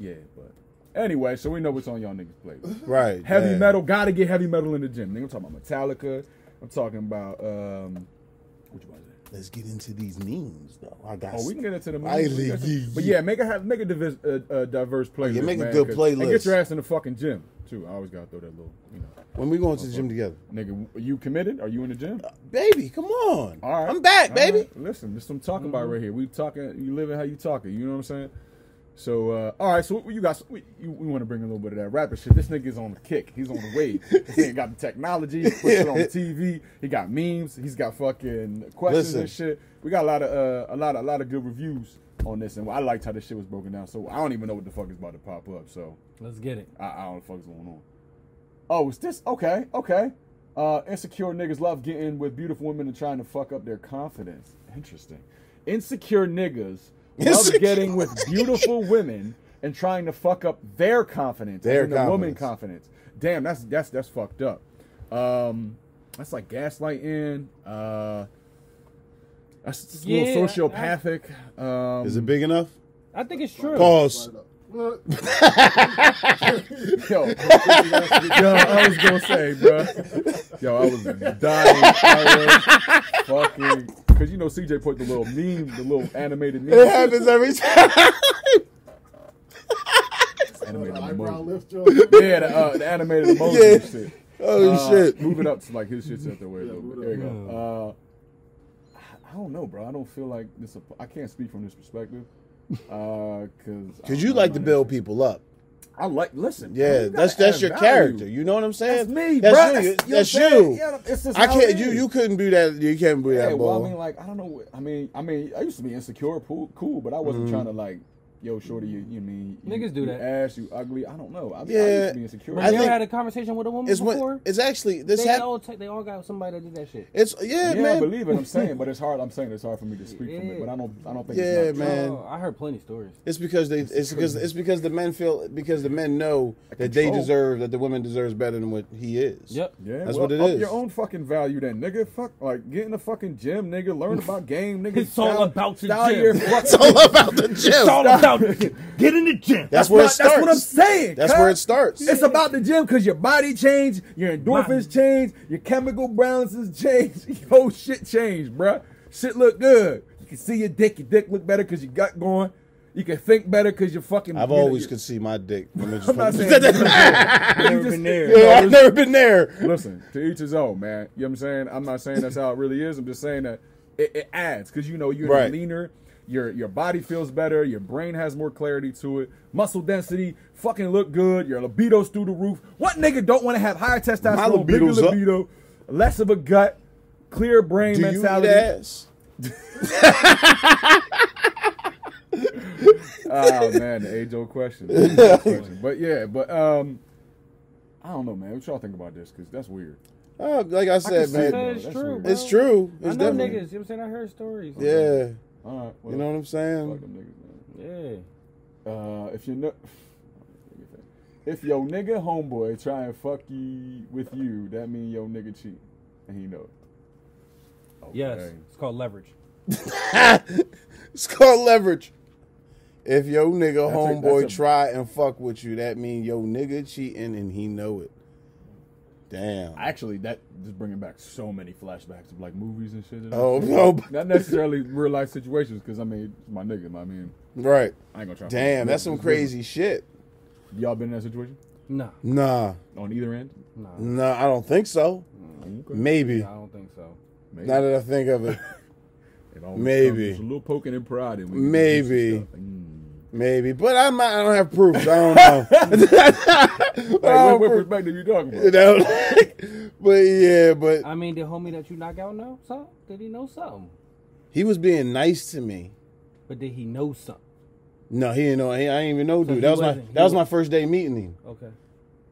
Yeah, but anyway, so we know what's on y'all niggas' plate. Right. Heavy yeah. metal, gotta get heavy metal in the gym. Nigga, I'm talking about Metallica. I'm talking about which one is it? Let's get into these memes, though. I got. Oh, we can get into the I movies. like- But yeah, make a diverse playlist. Yeah, make a man, good 'cause- playlist. And get your ass in the fucking gym too. I always gotta throw that little, you know. When we going to the gym together, Nigga, are you committed? Are you in the gym? baby? Come on. All right, I'm back, All baby. right. Listen, this is what I'm talking about right here. We talking. You living how you talking. You know what I'm saying? So, all right. So, what you guys, we want to bring a little bit of that rapper shit. This nigga's on the kick. He's on the wave. This nigga got the technology. He puts it on the TV. He got memes. He's got fucking questions Listen. and shit. We got a lot of good reviews on this, and I liked how this shit was broken down. So, I don't even know what the fuck is about to pop up. So, Let's get it. I don't know what the fuck is going on. Oh, is this okay? Insecure niggas love getting with beautiful women and trying to fuck up their confidence. Interesting. Insecure niggas love getting with beautiful women and trying to fuck up their confidence. Their as in the woman confidence. confidence. Damn, that's fucked up. That's like gaslighting. That's just a little Yeah, sociopathic. Is it big enough? I think it's true. Pause. Yo, I was gonna say, bro. Yo, I was dying. I was fucking, cause you know CJ put the little meme, the little animated meme. It happens every time. Animated Eyebrow emoji. lift, Joe. Yeah, the animated emoji Yeah. and shit. Oh shit. Move it up to like his shit's at the way a little move bit. it There up. you go. I don't know, bro. I don't feel like this. I can't speak from this perspective. Cause you like to build people up. I like listen. Yeah, you gotta that's add your value. character. You know what I'm saying? That's me, That's bro. you. You know what That's I'm saying? you. Yeah, it's just I how can't. it is. You couldn't be that. You can't be Yeah, that well, ball. I mean, like, I don't know. I mean, I used to be insecure, cool, but I wasn't trying to like yo, shorty, you mean Niggas do you that. ass, you ugly. I don't know. I used Yeah. to be insecure. Bro, I you think ever had a conversation with a woman before? It's actually this They happened. all got somebody that did that shit. It's yeah, I man. believe it. I'm saying, but it's hard. I'm saying it's hard for me to speak from it. But I don't think. Yeah, it's not true. man. Oh, I heard plenty of stories. It's because the men feel because the men know that they Control. deserve that the woman deserves better than what he is. Yep. Yeah, That's well, what it up is. your own fucking value, then, nigga. Fuck, like get in the fucking gym, nigga. Learn about game, nigga. It's all about the style gym. your It's all about the gym. It's all about get in the gym. That's where it starts. That's what I'm saying. That's cuz. where it starts. It's about the gym because your body changed, your endorphins changed, your chemical balances changed, your whole shit changed, bruh. Shit look good. You can see your dick look better because your gut going. You can think better because you're fucking. I've always could see my dick. I'm not saying. Never been there. Yeah, I've never been there. Listen, to each his own, man. You know what I'm saying? I'm not saying that's how it really is. I'm just saying that it adds because you're Right. leaner. Your body feels better. Your brain has more clarity to it. Muscle density, fucking look good. Your libido's through the roof. What nigga don't want to have higher testosterone, bigger libido's up. libido, less of a gut, clear brain Do you eat mentality? ass? Oh man, the age-old question. But yeah, I don't know, man. What y'all think about this? Because that's weird. Like I said, see man, that. It's That's true, weird. bro. it's true. It's I know definitely- niggas. You know what I'm saying? I heard stories. Yeah, All right, well, you know what I'm fuck saying. them niggas, man. Yeah. If your nigga homeboy try and fuck you with you, that mean your nigga cheat, and he know it. Okay. Yes. It's called leverage. It's called leverage. If your nigga That's homeboy a- try and fuck with you, that mean your nigga cheating and he know it. Damn. Actually, that just bringing back so many flashbacks of like movies and shit. Oh no. Not necessarily real life situations, because I mean, it's my nigga. I mean, Right. I ain't gonna try. Damn, that's some crazy shit. Y'all been in that situation Nah. Nah. on either end? Nah. Nah, I don't think so. Okay. Maybe. I don't think so. Maybe. Now that I think of it. It always maybe. comes a little poking and prodding. Maybe. Maybe. Maybe. But I don't have proof. I don't know. Like, what perspective you talking about? You know? But yeah, but I mean, did homie that you knock out know something? Did he know something? he was being nice to me. But did he know something? No, he didn't know. I didn't even know, So dude. he That was wasn't- that was my first day meeting him. Okay.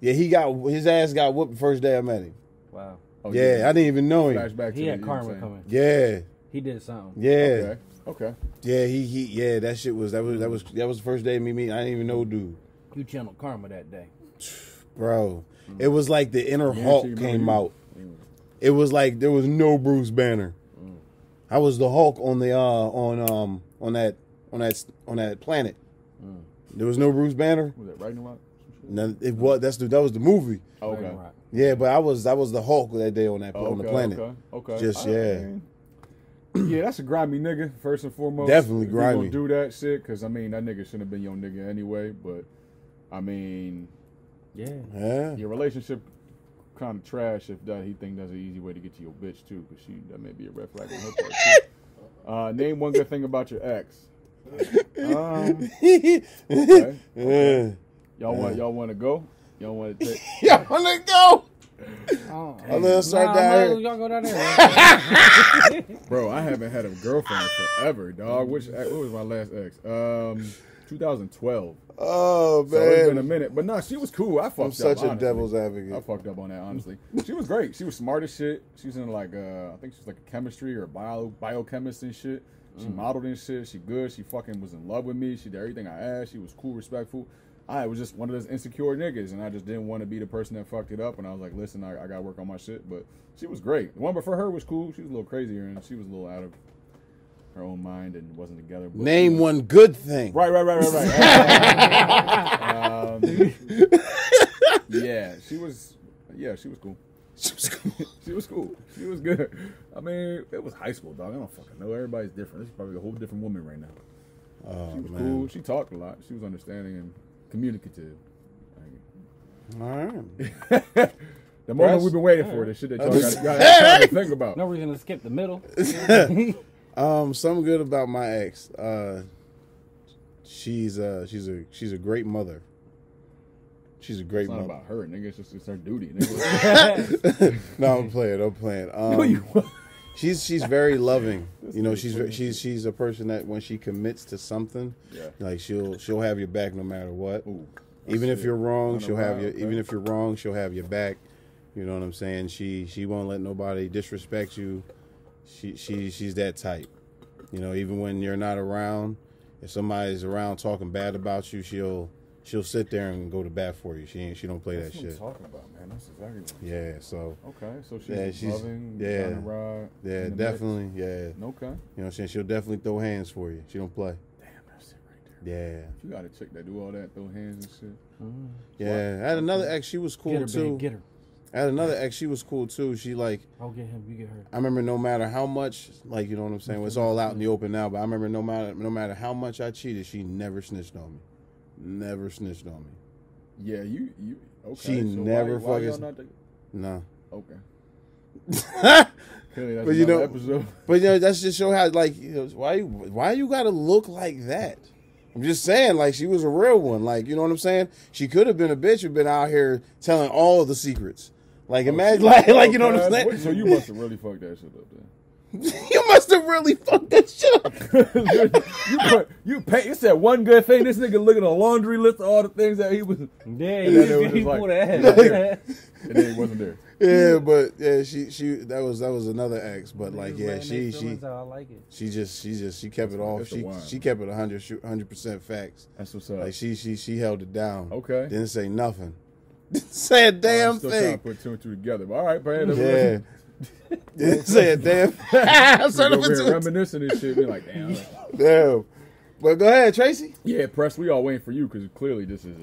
Yeah, his ass got whooped the first day I met him. Wow. Oh, Yeah, I didn't even know him. Flashback to He had the- karma you know what I'm coming. Yeah, He did something. yeah, Okay. yeah. He that shit was that was the first day of me meeting. I didn't even know, dude. You channeled karma that day. Bro, it was like the inner Yeah, Hulk so you came know you- out. It was like there was no Bruce Banner. I was the Hulk on the on that planet. There was no Bruce Banner. Was it Ragnarok? No, it was that was the movie. Okay. Ragnarok. Yeah, but I was the Hulk that day on the planet. Okay. Just, All right, yeah. man. Yeah, that's a grimy nigga, first and foremost. Definitely If grimy. You gonna do that shit, because, I mean, that nigga shouldn't have been your nigga anyway, but, I mean, Yeah. Yeah. your relationship kind of trash if he think that's an easy way to get to your bitch, too, because that may be a red flag on her part, too. Name one good thing about your ex. Okay. Yeah. Y'all want to go? Y'all want to take... Y'all wanna go? Oh, I'm gonna start down no, here. y'all go down there. Bro, I haven't had a girlfriend forever, dog. What was my last ex? 2012. Oh So it's been a man, minute. But no, she was cool. I fucked I'm up. such a honestly. devil's I advocate. fucked up on that, honestly. She was great. She was smart as shit. She was in like, I think she was like a chemistry or biochemist and shit. She modeled and shit. She good. She fucking was in love with me. She did everything I asked. She was cool, respectful. I was just one of those insecure niggas, and I just didn't want to be the person that fucked it up. And I was like, listen, I got to work on my shit. But she was great. The one before her was cool. She was a little crazier, and she was a little out of her own mind and wasn't together. But Name one good thing. Right. Yeah, she was cool. She was cool. She was good. I mean, it was high school, dog. I don't fucking know. Everybody's different. This is probably a whole different woman right now. Oh She was man. cool. She talked a lot. She was understanding and communicative. All right. The moment Press? we've been waiting for, the shit that y'all got time to think about. No reason to skip the middle. Something good about my ex. She's a great mother. She's a great It's not mother. about her, nigga. It's her duty, nigga. No, I'm playing. No, you She's very loving. You know, she's a person that when she commits to something, like she'll have your back no matter what. Ooh, even if you're wrong, she'll have your. Okay. Even if you're wrong, she'll have your back. You know what I'm saying? She won't let nobody disrespect you. She's that type. You know, even when you're not around, if somebody's around talking bad about you, she'll sit there and go to bat for you. She don't play That's that what shit. I'm talking about, man. That's exactly what Yeah, so okay, so she's she's loving, yeah, trying to ride yeah, in the definitely, mix. yeah. Okay. You know what I'm saying? She'll definitely throw hands for you. She don't play. Damn, that's it right there. Yeah. You got a chick that do all that, throw hands and shit. Yeah. I had another ex, she was cool Get her, too. babe, get her. I had another ex, she was cool too. She like I'll get him, you get her. I remember no matter how much, like, you know what I'm saying? It's all out in the open now, but I remember no matter how much I cheated, she never snitched on me. Never snitched on me. Yeah, you okay. She so never why fucking y'all not No. Okay. Clearly that's But you know, another episode. but you know, that's just show how like, you know, why you gotta look like that? I'm just saying, like, she was a real one. Like, you know what I'm saying? She could have been a bitch who'd been out here telling all of the secrets. Like, imagine, like, you know what I'm saying? So you must have really fucked that shit up then. You must have really fucked that shit up. You said one good thing. This nigga look at a laundry list of all the things that he was. Yeah, And then it was he just like- pulled that. And then he wasn't there. Yeah, but yeah, she that was another ex. But like, yeah, she I like it. she kept it off. That's the wine. She kept it 100% facts. That's what's up. Like she held it down. Okay. Didn't say nothing. Didn't say a damn I'm still trying to thing. put two and two together. But all right, man. Yeah. Didn't say a damn. Son of Over here a reminiscing and shit. Be like, damn. damn. But go ahead, Tracy. Yeah, Press. We all waiting for you because clearly this is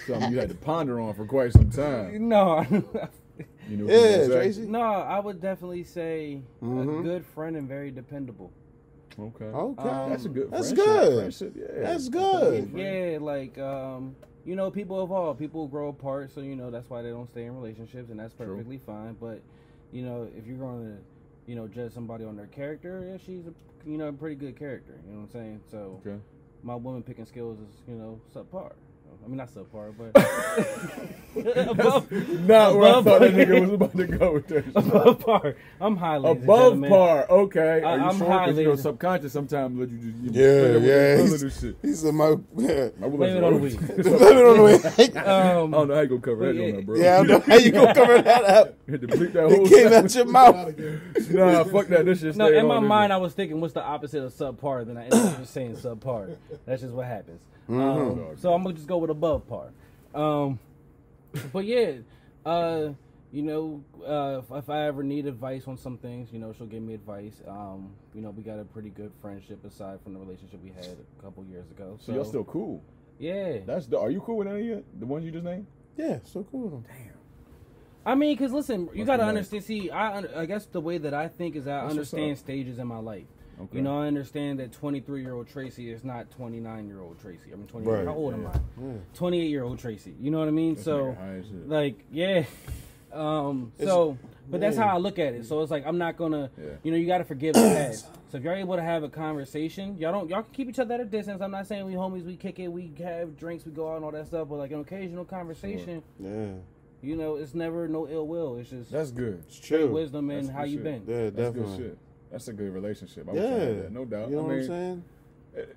something you had to ponder on for quite some time. No, You know what you Yeah, gonna say? Tracy. no, I would definitely say Mhm. a good friend and very dependable. Okay. Okay. That's a good. That's friendship. good. Friendship, yeah. That's good. Yeah, like you know, people evolve, people grow apart, so you know that's why they don't stay in relationships, and that's perfectly fine. But you know, if you're going to, you know, judge somebody on their character, yeah, she's a pretty good character. You know what I'm saying? So Okay. my woman picking skills is, you know, subpar. I mean, not subpar, but above, Not where I above thought that par. nigga was about to go with that. above par. I'm high, ladies and Above gentlemen. par, okay. Are you I'm sure? high, 'Cause, you know, ladies. subconscious sometimes let you just Yeah. This shit. He said my. Yeah. I will Blame let it on the you- weed. Blame it on the way. I don't know how you gonna cover that Yeah. on that, bro. Yeah, I don't know how you gonna cover that up. You had to bleep that whole It came shit. out your mouth. Nah, fuck that. This shit No, stayed in my on, mind, nigga. I was thinking, what's the opposite of subpar? Then I ended up just saying subpar. That's just what happens. So I'm gonna just go with above par. But yeah, you know, if I ever need advice on some things, you know, she'll give me advice. You know, we got a pretty good friendship aside from the relationship we had a couple years ago. So y'all still cool? Yeah. Are you cool with any of you? The ones you just named? Yeah, so cool with him. Damn. I mean, because listen, you Must got to be nice. understand. See, I guess the way that I think is I That's what's understand up. stages in my life. Okay. You know, I understand that 23-year-old Tracy is not 29-year-old Tracy. I mean, 20. Right, How old am yeah. I? 28-year-old Tracy. You know what I mean? This So, nigga high as shit. like, yeah. But that's how I look at it. So it's like I'm not gonna, Yeah. you know, you got to forgive the past. So if you're able to have a conversation, y'all can keep each other at a distance. I'm not saying we homies, we kick it, we have drinks, we go out and all that stuff. But like an occasional conversation, Yeah, you know, it's never no ill will. It's just That's good. it's true. wisdom and That's how good you shit. been. Yeah, That's definitely. good shit. That's a good relationship. I Yeah, would say that, no doubt. You know I what I'm mean, saying?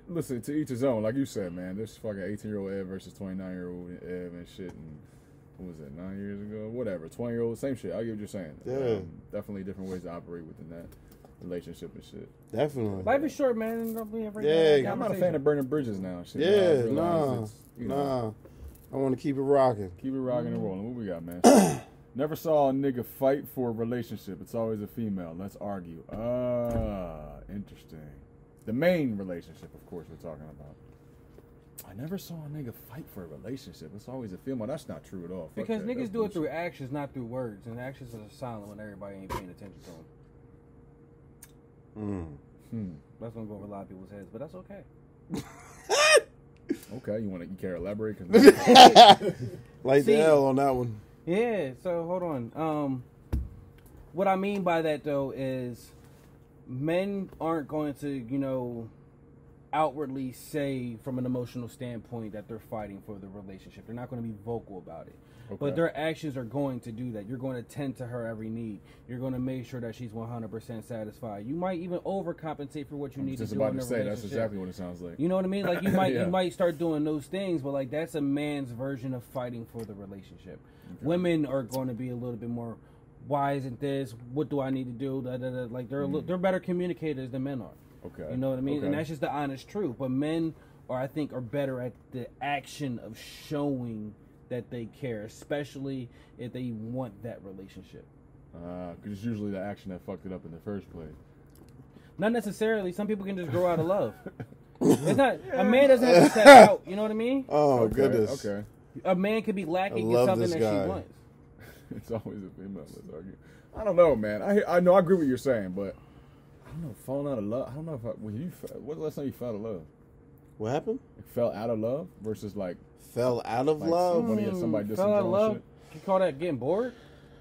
listen, to each his own. Like you said, man, this fucking 18-year-old Ev versus 29-year-old Ev and shit. And what was it, 9 years ago? Whatever. 20-year-old, same shit. I get what you're saying. Yeah. Definitely different ways to operate within that relationship and shit. Definitely. Life is short, man. Yeah, I'm not a fan of burning bridges now. Shit. I Yeah, realize nah, it's, you know, nah. I want to keep it rocking. Keep it rocking and rolling. What we got, man? Never saw a nigga fight for a relationship. It's always a female. Let's argue. Interesting. The main relationship, of course, we're talking about. I never saw a nigga fight for a relationship. It's always a female. That's not true at all. Fuck Because that. niggas That's do it through bullshit. actions, not through words, and actions are silent when everybody ain't paying attention to them. That's gonna go over a lot of people's heads, but that's okay. Okay, you care to elaborate? 'Cause Like See- the L on that one. Yeah, so hold on. What I mean by that though is men aren't going to, you know, outwardly say from an emotional standpoint that they're fighting for the relationship. They're not going to be vocal about it. Okay. But their actions are going to do that. You're going to tend to her every need. You're going to make sure that she's 100% satisfied. You might even overcompensate for what you need to do in the relationship. That's exactly what it sounds like. You know what I mean? Like you might Yeah. you might start doing those things, but like that's a man's version of fighting for the relationship. Okay. Women are going to be a little bit more, why isn't this? What do I need to do? Da, da, da. Like they're better communicators than men are. Okay. You know what I mean? Okay. And that's just the honest truth. But men are better at the action of showing that they care, especially if they want that relationship. Because it's usually the action that fucked it up in the first place. Not necessarily. Some people can just grow out of love. It's not a man doesn't have to set out. You know what I mean? Oh, goodness. Okay. A man could be lacking in love something this that guy. she wants. It's always a female. Let's argue. I don't know, man. I know I agree with what you're saying, but I don't know. Falling out of love. I don't know if what's the last time you fell out of love? What happened? Like, fell out of love versus like Fell out of love? somebody did Fell some out of dumb love. shit. You call that getting bored?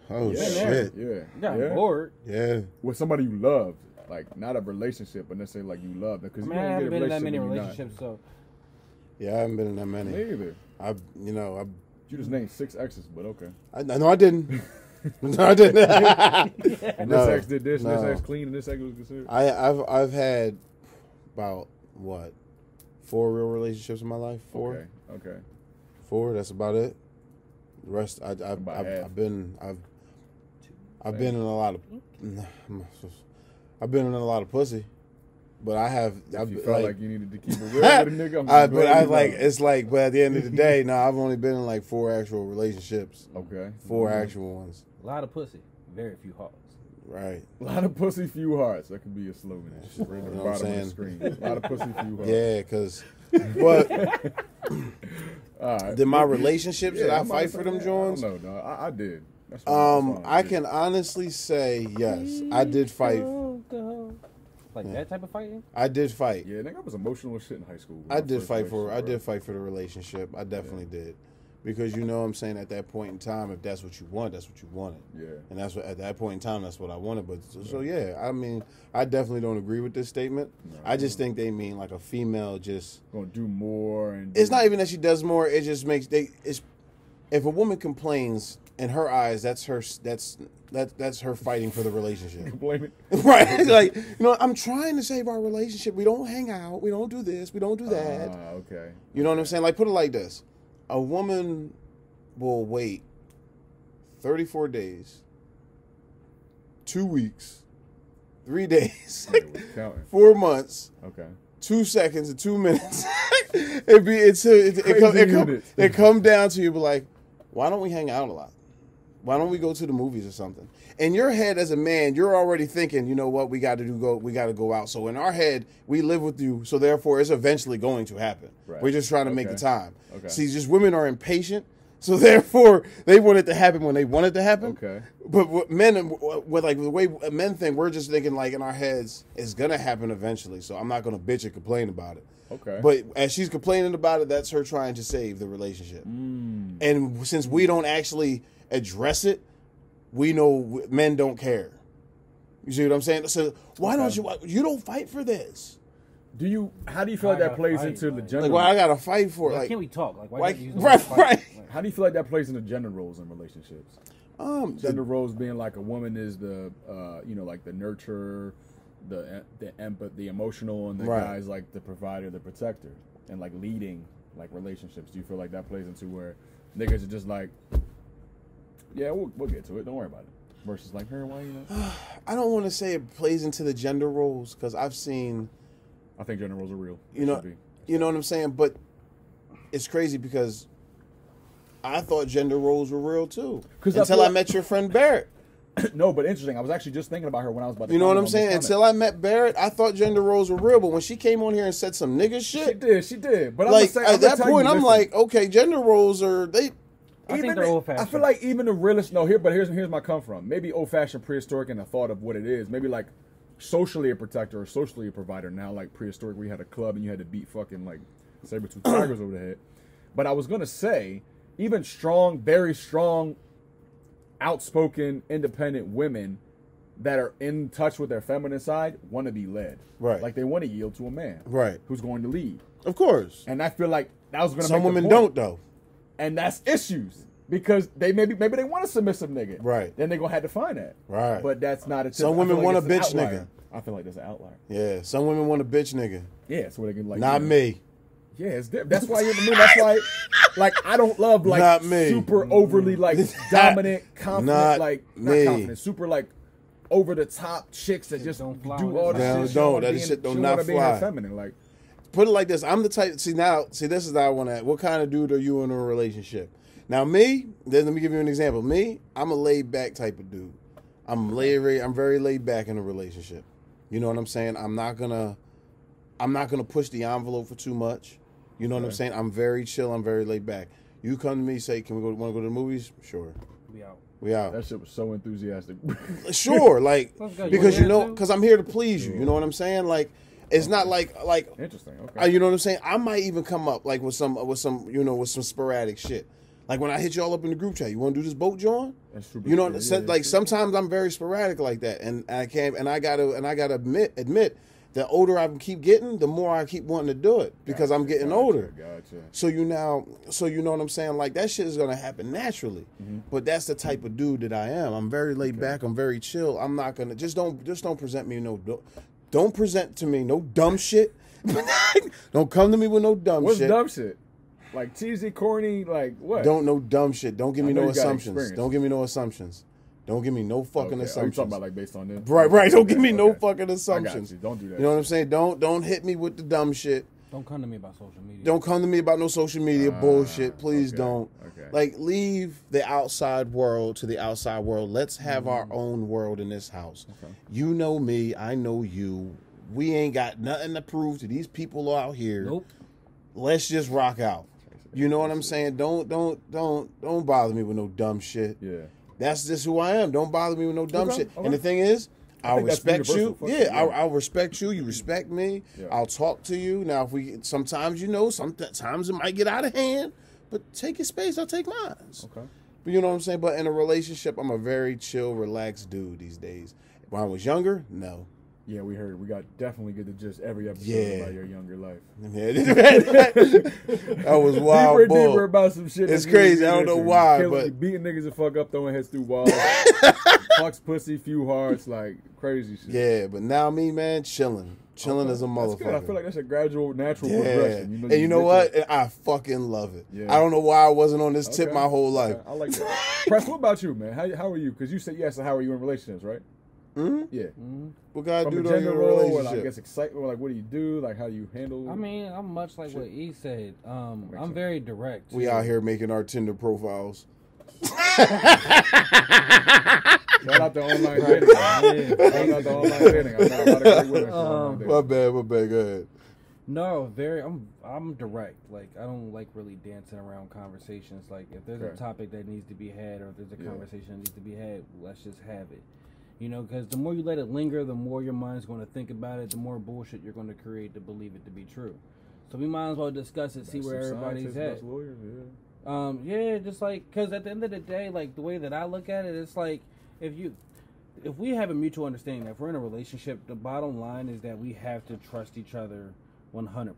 Oh, Yeah, shit. Yeah. You got yeah. bored. Yeah. With somebody you loved, like not a relationship, but necessarily like you loved. Because I you mean, I don't haven't get a been in that many relationship relationships, so Yeah, I haven't been in that many. Me either. You just named 6 exes, but okay. No, I didn't. No, I didn't. And No, this ex did this, and no. this ex clean, and this ex was considered. I've had about 4 real relationships in my life. 4. Okay. 4. That's about it. The rest, I've been in a lot of pussy, but I have. If you felt like you needed to keep it real with a nigga, but at the end of the day, no, I've only been in like 4 actual relationships. Okay. 4 actual ones. a lot of pussy, very few hearts. Right. A lot of pussy, few hearts. That could be a slogan. Right You at know the what I'm bottom of saying? the screen. A lot of pussy, few hearts. Yeah, because. But All right. did my relationships Yeah, that I I'm fight about for to them say, Jones? I don't know, dog. I did. That's fine. I can honestly say yes. I did fight. Like that type of fighting? I did fight. Yeah, nigga, I was emotional as shit in high school. I did fight for the relationship. I definitely did. Because you know what I'm saying, at that point in time, if that's what you want, that's what you wanted. Yeah. And that's what at that point in time, that's what I wanted. But so yeah, I mean, I definitely don't agree with this statement. No, I just think they mean like a female just gonna do more and it's not even that she does more, it just makes if a woman complains, in her eyes, that's her fighting for the relationship. complaining. Right? Like, you know, I'm trying to save our relationship. We don't hang out. We don't do this. We don't do that. Okay. You know what I'm saying? Like, put it like this. A woman will wait 34 days, 2 weeks, 3 days, Okay, we're counting. 4 months, Okay. 2 seconds, and 2 minutes. It come down to you, be like, why don't we hang out a lot? Why don't we go to the movies or something? In your head as a man, you're already thinking, you know what, we got to go out. So in our head, we live with you, so therefore it's eventually going to happen. Right. We're just trying to make the time. Okay. See, just women are impatient, so therefore they want it to happen when they want it to happen. Okay. But what men, with like the way men think, we're just thinking like in our heads, it's gonna happen eventually. So I'm not gonna bitch and complain about it. Okay. But as she's complaining about it, that's her trying to save the relationship. And since we don't actually address it, we know men don't care. You see what I'm saying? So why don't you don't fight for this? How do you feel like that plays into the gender? Like, why I gotta fight for it? Why Like, can't we talk? Like, why- can't we use the right, word fight? right. Like, How do you feel like that plays into gender roles in relationships? Gender roles being like a woman is the, like the nurturer, the empath, the emotional, and the Right. guy's like the provider, the protector, and like leading like relationships. Do you feel like that plays into where niggas are just like, yeah, we'll get to it, don't worry about it, versus like, her, why I don't want to say it plays into the gender roles because I've seen, I think gender roles are real. you know what I'm saying. But it's crazy because I thought gender roles were real too until I met your friend Barrett. No, but interesting. I was actually just thinking about her when I was about to. You know what I'm comment on saying? this comment. Until I met Barrett, I thought gender roles were real. But when she came on here and said some nigga shit, She did. But like I'm at that point, I'm like, okay, gender roles are they. I think they're old fashioned. I feel like even the realest. No, here's my come from. Maybe old fashioned, prehistoric in the thought of what it is. Maybe like socially a protector or socially a provider. Now like prehistoric, we had a club and you had to beat fucking like saber-tooth tigers over the head. But I was gonna say, even strong, very strong, outspoken, independent women that are in touch with their feminine side want to be led. Right. Like they want to yield to a man. Right. Who's going to lead. Of course. And I feel like that was going to Some make the women point. don't though. And that's issues. Because they maybe they want a submissive nigga. Right. Then they're going to have to find that. Right. But that's not a tip. Some women want a bitch nigga. I feel like that's an outlier. Yeah. Some women want a bitch nigga. Yeah, so they can like Not me. Yeah, it's different. That's why that's why like I don't love like Not me. super overly like dominant, confident, Not like me. not confident, super like over the top chicks that just Don't fly do on all this the side. shit. She Don't. wanna That be in- shit do she not wanna be in her fly. feminine, like Put it like this. I'm the type. See, this is how I want to. What kind of dude are you in a relationship? Now, me. Let me give you an example. Me, I'm a laid back type of dude. I'm very laid back in a relationship. You know what I'm saying? I'm not gonna push the envelope for too much. You know what I'm saying? I'm very chill. I'm very laid back. You come to me, say, "Can we go? Want to go to the movies?" Sure. We out. that shit was so enthusiastic. Sure, like Let's go. because You want to? because I'm here to please you. You know what I'm saying? Like it's not like Interesting. Okay. you know what I'm saying? I might even come up like with some sporadic shit. Like when I hit y'all up in the group chat, you want to do this boat, John? That's super You know, true. like sometimes I'm very sporadic like that, and I can't, and I gotta admit, the older I keep getting, the more I keep wanting to do it because I'm getting older. Gotcha. So you know what I'm saying? Like that shit is gonna happen naturally. But that's the type of dude that I am. I'm very laid back. I'm very chill. I'm not gonna don't present me don't present to me no dumb shit. Don't come to me with no dumb What's shit. dumb shit? Like cheesy, corny, like what? Don't no dumb shit. Don't give me I know no you got assumptions. experience. Don't give me no assumptions. Don't give me no fucking Okay. Are you assumptions. talking about like based on this? Right. Don't give me no Okay. fucking I got assumptions. you. Don't do that. You know what I'm saying? Don't hit me with the dumb shit. Don't come to me about social media. Don't come to me about no social media bullshit. Please okay. don't. Okay. Like leave the outside world to the outside world. Let's have our own world in this house. Okay. You know me. I know you. We ain't got nothing to prove to these people out here. Nope. Let's just rock out. You know what I'm saying? Don't bother me with no dumb shit. Yeah. That's just who I am. Don't bother me with no dumb Okay, shit. okay. And the thing is, I'll think that's respect you. universal. Yeah, Fuck yeah. I'll respect you. You respect me. Yeah. I'll talk to you. Now, if sometimes sometimes it might get out of hand, but take your space. I'll take mine. Okay. But you know what I'm saying? But in a relationship, I'm a very chill, relaxed dude these days. When I was younger, no. Yeah, we heard. We got definitely get to just every episode Yeah. about your younger life. That was wild. Deeper, bull. deeper about some shit. It's that you crazy. didn't I don't get know into. why, Killing, but- beating niggas the fuck up, throwing heads through walls, fucks pussy, few hearts, like crazy shit. Yeah, but now me, man, chilling as a That's motherfucker. good. I feel like that's a gradual, natural Yeah, progression. and you know get what? I fucking love it. Yeah. I don't know why I wasn't on this tip Okay. my whole life. Okay, I like that. Press, what about you, man? How are you? Because you said yes. How are you in relationships, right? Mm-hmm. Yeah. What gotta From do a to gender your role, or relationship? I guess excitement, like what do you do? Like how do you handle? I mean, I'm much like what E said. I'm sense. very direct. We out here making our Tinder profiles. Shout out to online dating. Shout out to online dating. I met a lot of great women from online dating. My bad. Go ahead. No, I'm direct. Like I don't like really dancing around conversations. Like if there's Okay. a topic that needs to be had, or if there's a Yeah. conversation that needs to be had, let's just have it. You know, because the more you let it linger, the more your mind's going to think about it, the more bullshit you're going to create to believe it to be true. So we might as well discuss it, see That's where some everybody's scientists, at. that's lawyers, yeah. Yeah, just like, because at the end of the day, like the way that I look at it, it's like if we have a mutual understanding that if we're in a relationship, the bottom line is that we have to trust each other 100%.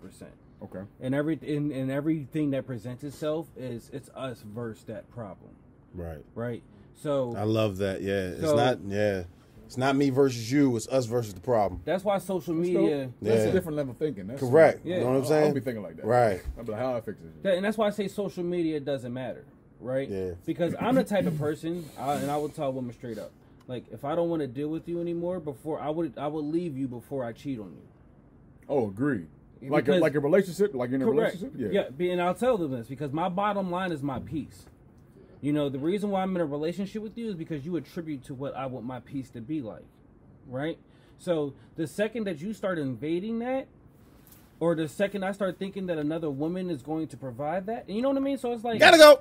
Okay. And everything that presents itself it's us versus that problem, Right. right? So I love that. Yeah. It's So- not. Yeah. It's not me versus you. It's us versus the problem. that's why social That's media. That's Yeah. a different level of thinking. That's Correct. Yeah. You know what I'm I'll saying? be thinking like that. Right. I'll be like, how I fix this? And that's why I say social media doesn't matter, right? Yeah. Because I'm the type of person, and I would tell women straight up, like if I don't want to deal with you anymore, I would leave you before I cheat on you. Oh, agreed. Like Because- a relationship, like in a Correct. relationship. Yeah. And I'll tell them this because my bottom line is my peace. You know, the reason why I'm in a relationship with you is because you attribute to what I want my peace to be like, right? So the second that you start invading that, or the second I start thinking that another woman is going to provide that, you know what I mean? So it's like Gotta go.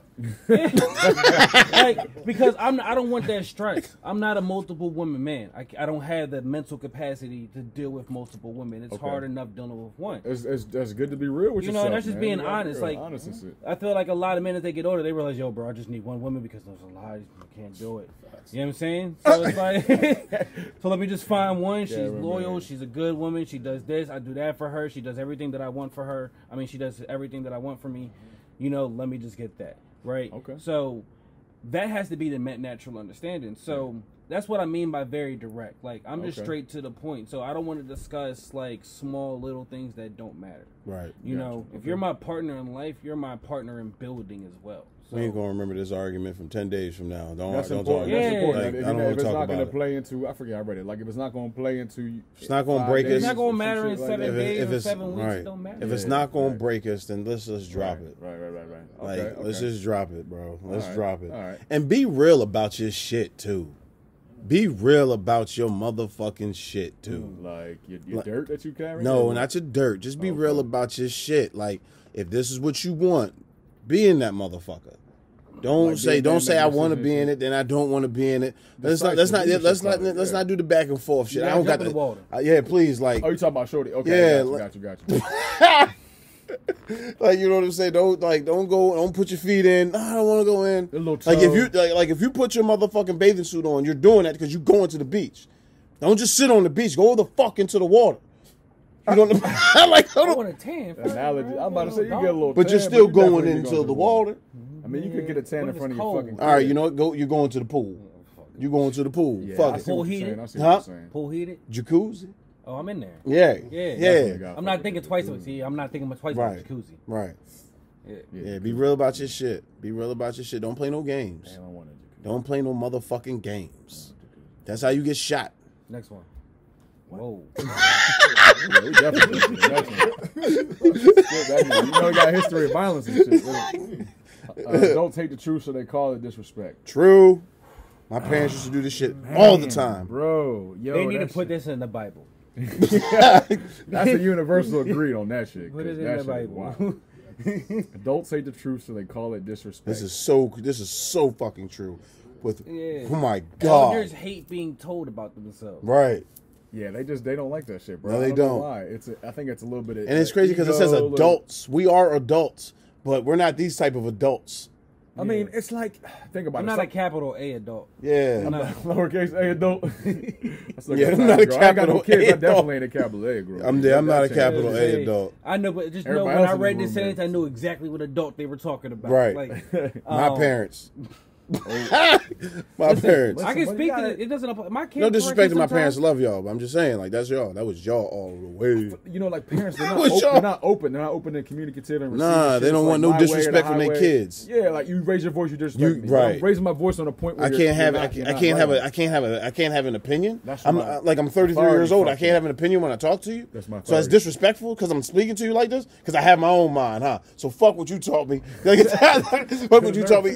like because I don't want that stress. I'm not a multiple woman man. I don't have the mental capacity to deal with multiple women. It's hard enough dealing with one. That's good to be real with yourself. That's just being You gotta be honest. real, Like honest and shit. I feel like a lot of men as they get older, they realize, yo, bro, I just need one woman because there's a lot. You can't do it. You know what I'm saying? So it's like, so let me just find one. She's loyal. She's a good woman. She does this. I do that for her. She does everything that I want for her. I mean, she does everything that I want for me. You know, let me just get that. Right? Okay. So that has to be the natural understanding. So that's what I mean by very direct. Like, I'm just straight to the point. So I don't want to discuss, like, small little things that don't matter. Right. You know, if you're my partner in life, you're my partner in building as well. So, We ain't gonna remember this argument from 10 days from now. That's Don't important. talk. That's Yeah. important. Like, If I don't want it's to talk not about going to it. play into, I forget, I read it. Like, if it's not going to play into, It's not gonna 5 break days, us. it's not gonna some matter shit in like 7 that. days if or it's 7 weeks. right. It don't matter. If it's not gonna break us, then let's just drop it. Right. Like, Okay, let's just drop it, bro. Let's drop it. All right. And be real about your shit too. Be real about your motherfucking shit too. Like your dirt that you carry. No, not your dirt. Just be real about your shit. Like, if this is what you want, be in that motherfucker. Don't Like, say I want to decision be in shit. it, then I don't want to be in it. Let's Decisive not leadership, not do the back and forth shit. Yeah, I don't got jump in the water. Yeah, please, like, Oh, you talking about shorty? Okay, Yeah, got you. like, you know what I'm saying? Don't put your feet in. No, I don't want to go in. A little Like, if toe. you if you put your motherfucking bathing suit on, you're doing that because you're going to the beach. Don't just sit on the beach. Go the fuck into the water. You know what I'm like? I want a tan. first, Analogy. bro. I'm about to say you get a little, But you're tan, still you going definitely into gonna the go water. I mean, you could get a tan What in if front it's of your cold? fucking. All right, you know what? You're going to the pool. You're going to the pool. Yeah, Fuck I it. see what Pool you're heated? saying. I see Huh? what you're saying. Pool heated. Jacuzzi. Oh, I'm in there. Yeah. Yeah. Yeah. I'm not thinking twice. See, I'm not thinking twice about Right. jacuzzi. Right. Yeah. Yeah. Be real about your shit. Be real about your shit. Don't play no games. I don't want a jacuzzi. Don't play no motherfucking games. That's how you get shot. Next one. Whoa. Yeah, we definitely did the next one. Skip that one. You know, we got a history of violence and shit. Don't take the truth, so they call it disrespect. True. My parents used to do this shit all the time. Bro. Yo, They need to that put shit- this in the Bible. That's a universal agreed on that shit. Put it 'cause in that the shit is Bible. wild. Adults say the truth, so they call it disrespect. This is so fucking true. With Yeah. oh my god. Elders hate being told about themselves. Right. Yeah, they don't like that shit, bro. No, they I know don't. why. I think it's a little bit of, And it's crazy because it says ego, adults. We are adults, but we're not these type of adults. I mean, it's like, think about I'm it. not a capital A adult. Yeah. I'm not lowercase a adult. That's like Yeah, a I'm fact, not a bro. I ain't got no capital kids. A I definitely adult. ain't a capital A, bro. I'm not a capital shit. A Hey, adult. I know, but just know Everybody when else I in the read this room sentence, is. I knew exactly what adult they were talking about. Right. Like, My parents. My parents. I can Listen, speak but you to it. It doesn't apply. My kids. No disrespect to my correct me parents. sometimes. Love y'all, but I'm just saying, like, that's y'all. That was y'all all the way. You know, like parents, they're What's y'all? not open. They're not open and communicative and receiving Nah, shit. they don't It's want no like my way or disrespect the from their highway. kids. Yeah, like you raise your voice, you disrespect me. right. I'm raising my voice on a point where I can't have an opinion. That's I'm my like I'm 33 authority years old. I fucking. can't have an opinion when I talk to you. That's my So that's authority. disrespectful because I'm speaking to you like this because I have my own mind, huh? So fuck what you taught me. Fuck what you taught me.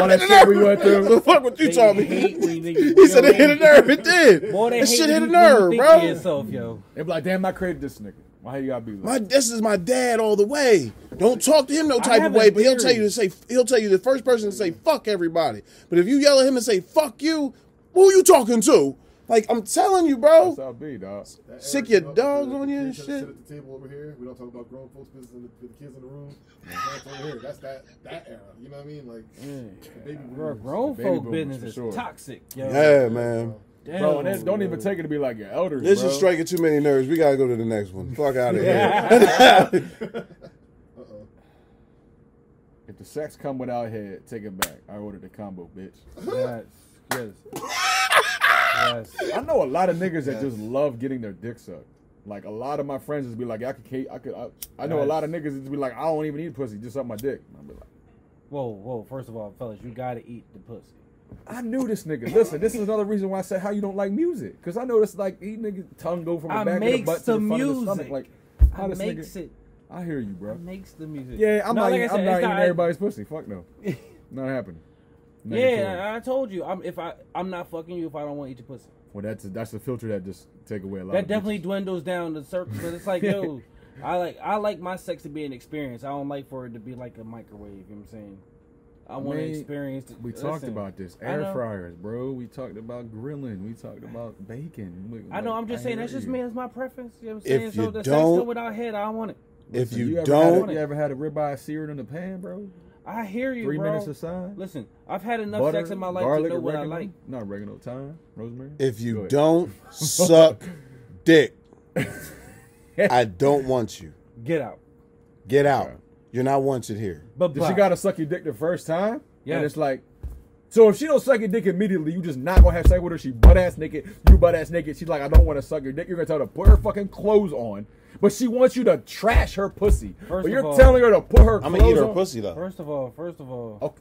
All that shit we went through. So fuck what you They taught me. hate when He said it hit a nerve. It did. Boy, they That hate shit when hit a you nerve, think bro. to yourself, yo. They be like, damn, I created this nigga. Why you gotta be like? This is my dad all the way. Don't talk to him no type have of way, a but he'll tell you theory. he'll tell you the first person to say fuck everybody. But if you yell at him and say fuck you, who you talking to? Like, I'm telling you, bro. That's how it be, dog. That Sick era, your dogs the on you and kids shit. Sit at the table over here. We don't talk about grown folks' business and the kids in the room. That's over here. That's that era. You know what I mean? Like, the baby Bro, boomers. grown baby folk boomers, business for is sure. toxic, yo. Yeah, man. Damn, Bro, and don't yo. even take it to be like your elders, This bro. is striking too many nerves. We gotta go to the next one. Fuck out of here. Uh-oh. If the sex come without head, take it back. I ordered the combo, bitch. Yes. Yes. I know a lot of niggas that just love getting their dick sucked. Like a lot of my friends just be like, I know a lot of niggas that just be like, I don't even eat pussy, just suck my dick. And I be like, Whoa. First of all, fellas, you gotta eat the pussy. I knew this nigga. Listen, this is another reason why I said how you don't like music. Because I know this like eat nigga tongue go from the I back of the makes butt to the the front of the music. stomach. Like how I this makes nigga. it. I hear you, bro. I makes the music. Yeah, I'm No, not. like I I'm said, not it's eating not- everybody's pussy. Fuck no. Not happening. Negative. Yeah, I told you. I'm not fucking you if I don't want to eat your pussy. Well, that's the filter that just take away a lot. That of definitely bitches. dwindles down the circle. But it's like, yo, I like my sex to be an experience. I don't like for it to be like a microwave. You know what I'm saying? I want to experience. We talked about this. Air fryers, bro. We talked about grilling. We talked about bacon. I know. I'm just saying that's just me. That's my preference. You know what I'm saying? If so you the don't, sex go without head. I don't want it. If Listen, you ever don't, you ever had a ribeye seared in the pan, bro? I hear you, 3 bro. minutes aside. Listen, I've had enough Butter, sex in my life garlic, to know what I oregano. like. Not oregano, thyme, rosemary. if you don't suck dick, I don't want you. Get out. Get out. You're not wanted here. But Does she gotta suck your dick the first time? Yeah. And it's like, so if she don't suck your dick immediately, you just not gonna have sex with her. She butt ass naked. You butt ass naked. She's like, I don't want to suck your dick. You're gonna tell her to put her fucking clothes on, but she wants you to trash her pussy. But you're telling her to put her I'm clothes gonna eat her on. pussy though. First of all.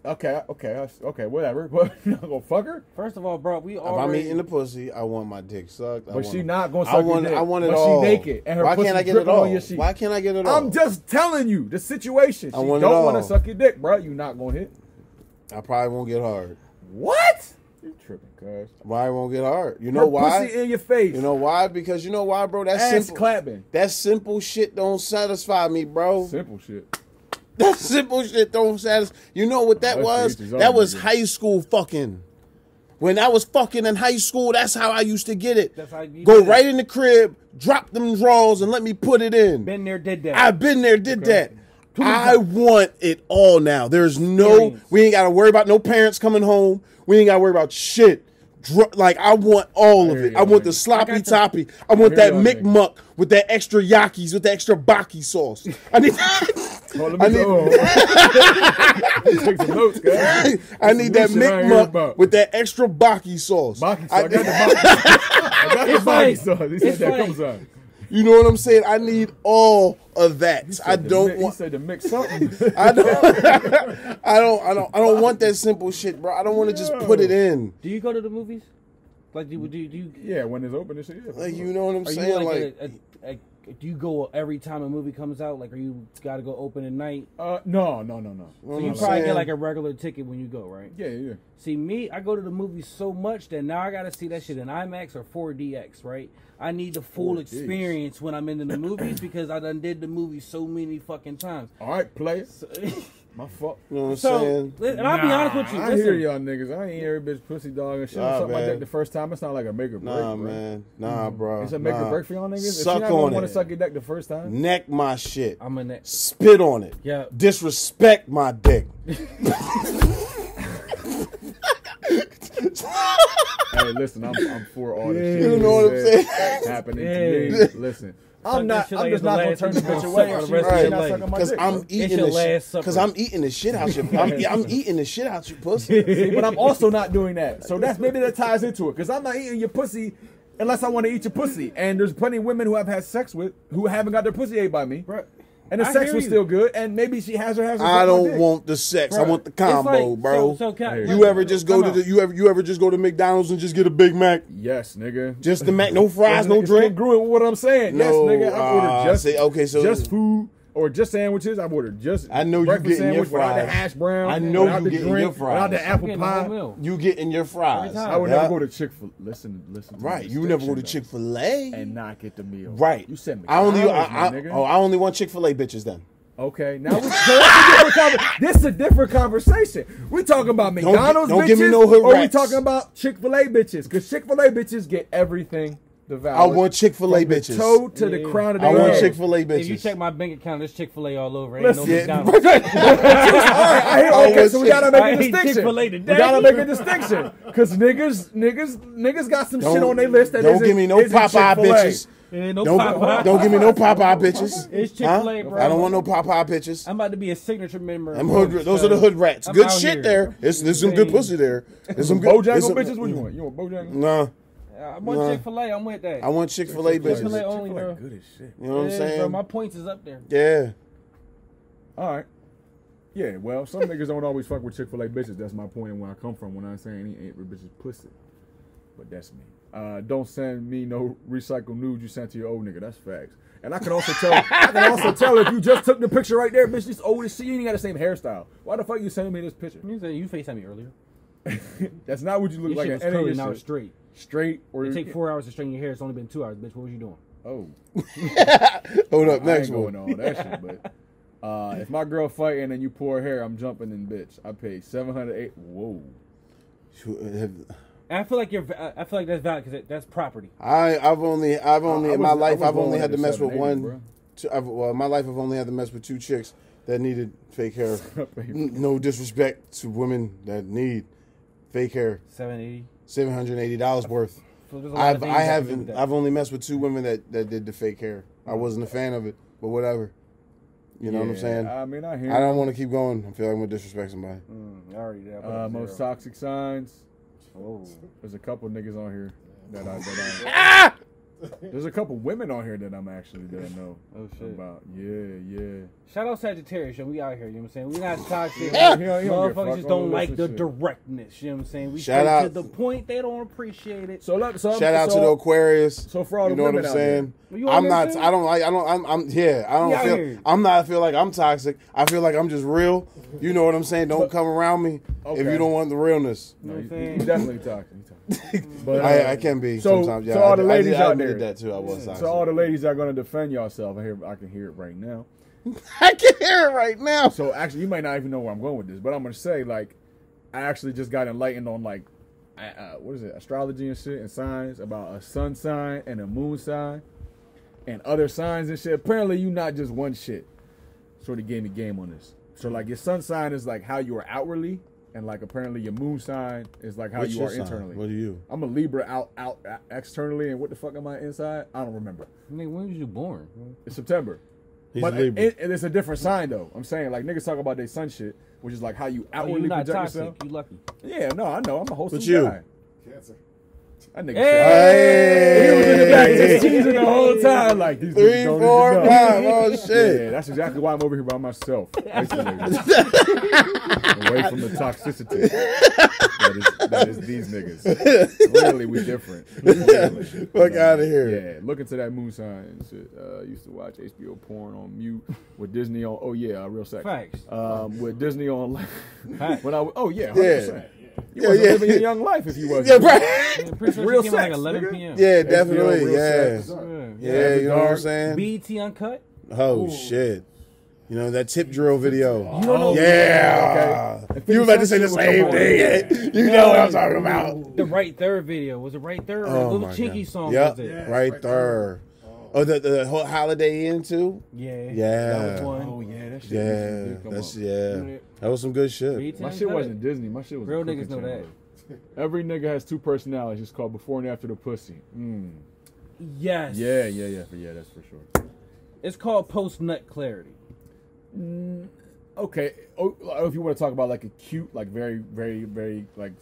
Okay, whatever. But you're not gonna fuck her. First of all, bro, we If already. I'm eating the pussy, I want my dick sucked. But she not gonna suck your dick. I want it but all. She naked and her Why pussy can't I get it dripping all? on your sheet. Why can't I get it all? I'm just telling you the situation. She I want it don't want to all. suck your dick, bro. You not gonna hit. I probably won't get hard. What? You tripping, cuz. Why I won't get hard? You know why? Pussy in your face. You know why? Because you know why, bro? That's Ass simple. clapping. That simple shit don't satisfy me, bro. Simple shit. That simple shit don't satisfy. You know what that That's was? the That was nigga. high school fucking. When I was fucking in high school, that's how I used to get it. That's how you Go did it. right in the crib, drop them drawers, and let me put it in. Been there, did that. I've been there, did that. I want it all now. There's no, we ain't got to worry about no parents coming home. We ain't got to worry about shit. Like, I want all of hear it. you, I want nigga. the sloppy I got toppy. I want hear that you, Mick nigga. Muck with that extra yakis, with that extra baki sauce. I need, Oh, let I me need, go. Take some notes, guys. I need that Some shit I Mick ain't heard Muck about. with that extra baki sauce. Baki sauce. I got the baki. I got the baki sauce. He said It's that funny. comes on. You know what I'm saying? I need all of that. I don't He want. said to mix something. I don't want that simple shit, bro. I don't want to just put it in. Do you go to the movies? Like, do you? Yeah, when it's open and shit. Yeah, Like, you know what I'm Are you saying? like, Like, do you go every time a movie comes out? Like, are you got to go open at night? No. So you I'm probably saying? get like a regular ticket when you go, right? Yeah. See, me, I go to the movies so much that now I got to see that shit in IMAX or 4DX, right? I need the full 4DX. experience when I'm in the movies because I done did the movie so many fucking times. All right, play. My fault. you know what I'm So, saying? and I'll be honest with you. I Listen, hear y'all niggas. I ain't every bitch pussy dog and shit. Nah, Something like man. that the first time. It's not like a make or break. Nah, bro. man. Nah, bro. It's a make nah. or break for y'all niggas. If Suck she not gonna on want it. to suck your dick the first time. Neck my shit. I'm in that. Spit on it. Yeah. Disrespect my dick. Hey, listen, I'm for all this shit. You know what I'm saying? Happening Yeah. to me. Listen, Suck I'm that not. shit I'm like just it's the not gonna last turn the thing you bitch gonna away. suck If for she the rest of not your sucking life. my Because dick, I'm bro. eating your the shit. last supper. Because I'm eating the shit out your. I'm eating the shit out your pussy. See, but I'm also not doing that. So that's maybe that ties into it. Because I'm not eating your pussy unless I want to eat your pussy. And there's plenty of women who I've had sex with who haven't got their pussy ate by me. Bro, And the I sex hear was you. still good. And maybe she has her. I don't want the sex. I Right. want the It's combo, like- bro. So can I, You ever just go Come to on. the you ever just go to McDonald's and just get a Big Mac? Yes, nigga. Just the Mac, no fries, no It's drink. congruent with what I'm saying. Yes, No, nigga. I ordered just see, okay, so just food or just sandwiches. I ordered just. I know you breakfast getting your sandwich without the fries. hash brown. I know without you the getting drink, your fries. without the apple Getting the whole pie. meal. You getting your fries. Every time. I would Yeah. never go to Chick-fil. Listen. To Right, the you never go to distinction, Chick-fil-A. though, and not get the meal. Right. You said I only McDonald's, my nigga. I only want Chick-fil-A bitches then. Okay, now so that's a different this is a different conversation. We talking about McDonald's don't bitches, give me no hood or we rats. talking about Chick-fil-A bitches? Because Chick-fil-A bitches get everything devoured. I want Chick-fil-A from the bitches. toe to the Yeah. crown of I their want head. Chick-fil-A bitches. If you check my bank account, there's Chick-fil-A all over. Ain't no Listen, McDonald's. All right, okay, so we gotta make I a ate distinction. Chick-fil-A We today. gotta make a distinction because niggas got some shit on their list that don't isn't- give me no isn't Popeye Chick-fil-A. bitches. Ain't no Don't, Popeye. don't give me no Popeye bitches. It's Chick-fil-A, Huh? bro. I don't want no Popeye bitches. I'm about to be a signature member. Them hood, those are the hood rats. I'm Good out shit here. there. There's some good pussy there. There's some good Bojangles there's some- bitches. What you want? You want Bojangles? Nah, I want Nah. Chick-fil-A. I'm with that. I want Chick-fil-A bitches. Chick-fil-A only, Chick-fil-A bro. good as shit. You know what I'm Yeah, saying? bro, my points is up there. Yeah. All right. Yeah, well, some niggas don't always fuck with Chick-fil-A bitches. That's my point and where I come from when I say ain't bitches pussy. But that's me. Don't send me no recycled nudes you sent to your old nigga. That's facts. And I can also tell if you just took the picture right there, bitch, this old as shit, you ain't got the same hairstyle. Why the fuck you sending me this picture? You said you FaceTimed me earlier. That's not what you look Your like shit in was any of curly, your now shit. it's straight. Straight or It take 4 hours to straighten your hair. It's only been 2 hours, bitch. What was you doing? Oh. Hold up, I next ain't going one. on that shit, but if my girl fighting and you pour her hair, I'm jumping in, bitch. I paid $708. Whoa. I feel like I feel like that's valid because that's property. I've only in my life I've only had to mess with 780, one. bro. In my life I've only had to mess with 2 chicks that needed fake hair. No disrespect to women that need fake hair. $780 worth. So I've only messed with 2 women that did the fake hair. I wasn't a fan of it, but whatever. You know what I'm saying? I mean, I hear. I don't want to keep going. I feel like I'm gonna disrespect somebody. I already did. Most toxic signs. Oh. There's a couple niggas on here that I there's a couple women on here that I know Oh shit. about. Yeah. Shout out Sagittarius, yo. We out here, you know what I'm saying? We not toxic. Yeah. He don't give a fuck Motherfuckers just on don't the like list the and shit. directness, you know what I'm saying? We Shout straight out- to the point, they don't appreciate it. So Shout out to the Aquarius. So for all you the know what women I'm out saying? You on I'm there not. too? I don't like. I don't. Yeah. I We don't out feel. here. I'm not. I feel like I'm toxic. I feel like I'm just real. You know what I'm saying? Don't come around me if Okay. you don't want the realness. You know what I'm You saying? definitely toxic. But I can be so- sometimes. Yeah, so all the I ladies out admitted there. that too. I was toxic. So all the ladies that are gonna defend yourself, I can hear it right now. I can hear it right now. So actually, you might not even know where I'm going with this, but I'm gonna say like, I actually just got enlightened on like, what is it, astrology and shit and signs about a sun sign and a moon sign, and other signs and shit. Apparently, you not just one shit. Sort of gave me game on this. So like your sun sign is like how you are outwardly, and like apparently your moon sign is like how What's you your are sign? internally. What are you? I'm a Libra out externally, and what the fuck am I inside? I don't remember. Nigga, when was you born? It's September. He's But Libra. it's a different sign though. I'm saying like niggas talk about their sun shit, which is like how you Oh, outwardly you not project toxic. yourself. You lucky. Yeah, no, I know. I'm a wholesome But you? guy. Cancer. That nigga Hey! he was in the back just teasing the whole time like these 3, niggas don't 4, even know. 5. Oh shit. Yeah, that's exactly why I'm over here by myself. Isolated. Away from the toxicity. That is these niggas. Clearly we different. Clearly. Fuck outta here. Yeah, look into that moon sign and shit. Used to watch HBO porn on mute with Disney on. Oh yeah, real sex. Facts. With Disney on like Facts. when I was, oh yeah, 100%. Yeah. You Yeah, wasn't yeah. living your young life if you wasn't. Yeah, right. Yeah, pretty sure Real she came out like sex, 11 nigga. p.m. Yeah, HBO, definitely. real Yeah. sex. Yeah, you know what I'm saying? BET Uncut. Oh shit. You know that tip drill video. You don't know. Yeah. Okay. You were about to say the same thing. You know what I'm talking about. The Right Third video. Was it Right Third or Oh Little my Chinky God. song? Yep. Was it? Yeah. Right there. Oh, the whole Holiday Inn too. Yeah. Yeah. That was one. Oh yeah, that shit. Yeah, used to come that's up. yeah. That was some good shit. BET My shit Uncut. wasn't Disney. My shit was Real a cooking niggas know channel. that. Every nigga has 2 personalities. It's called before and after the pussy. Yes. Yeah, that's for sure. It's called Post Nut Clarity. Okay. Oh, if you want to talk about like a cute, like very, very, very like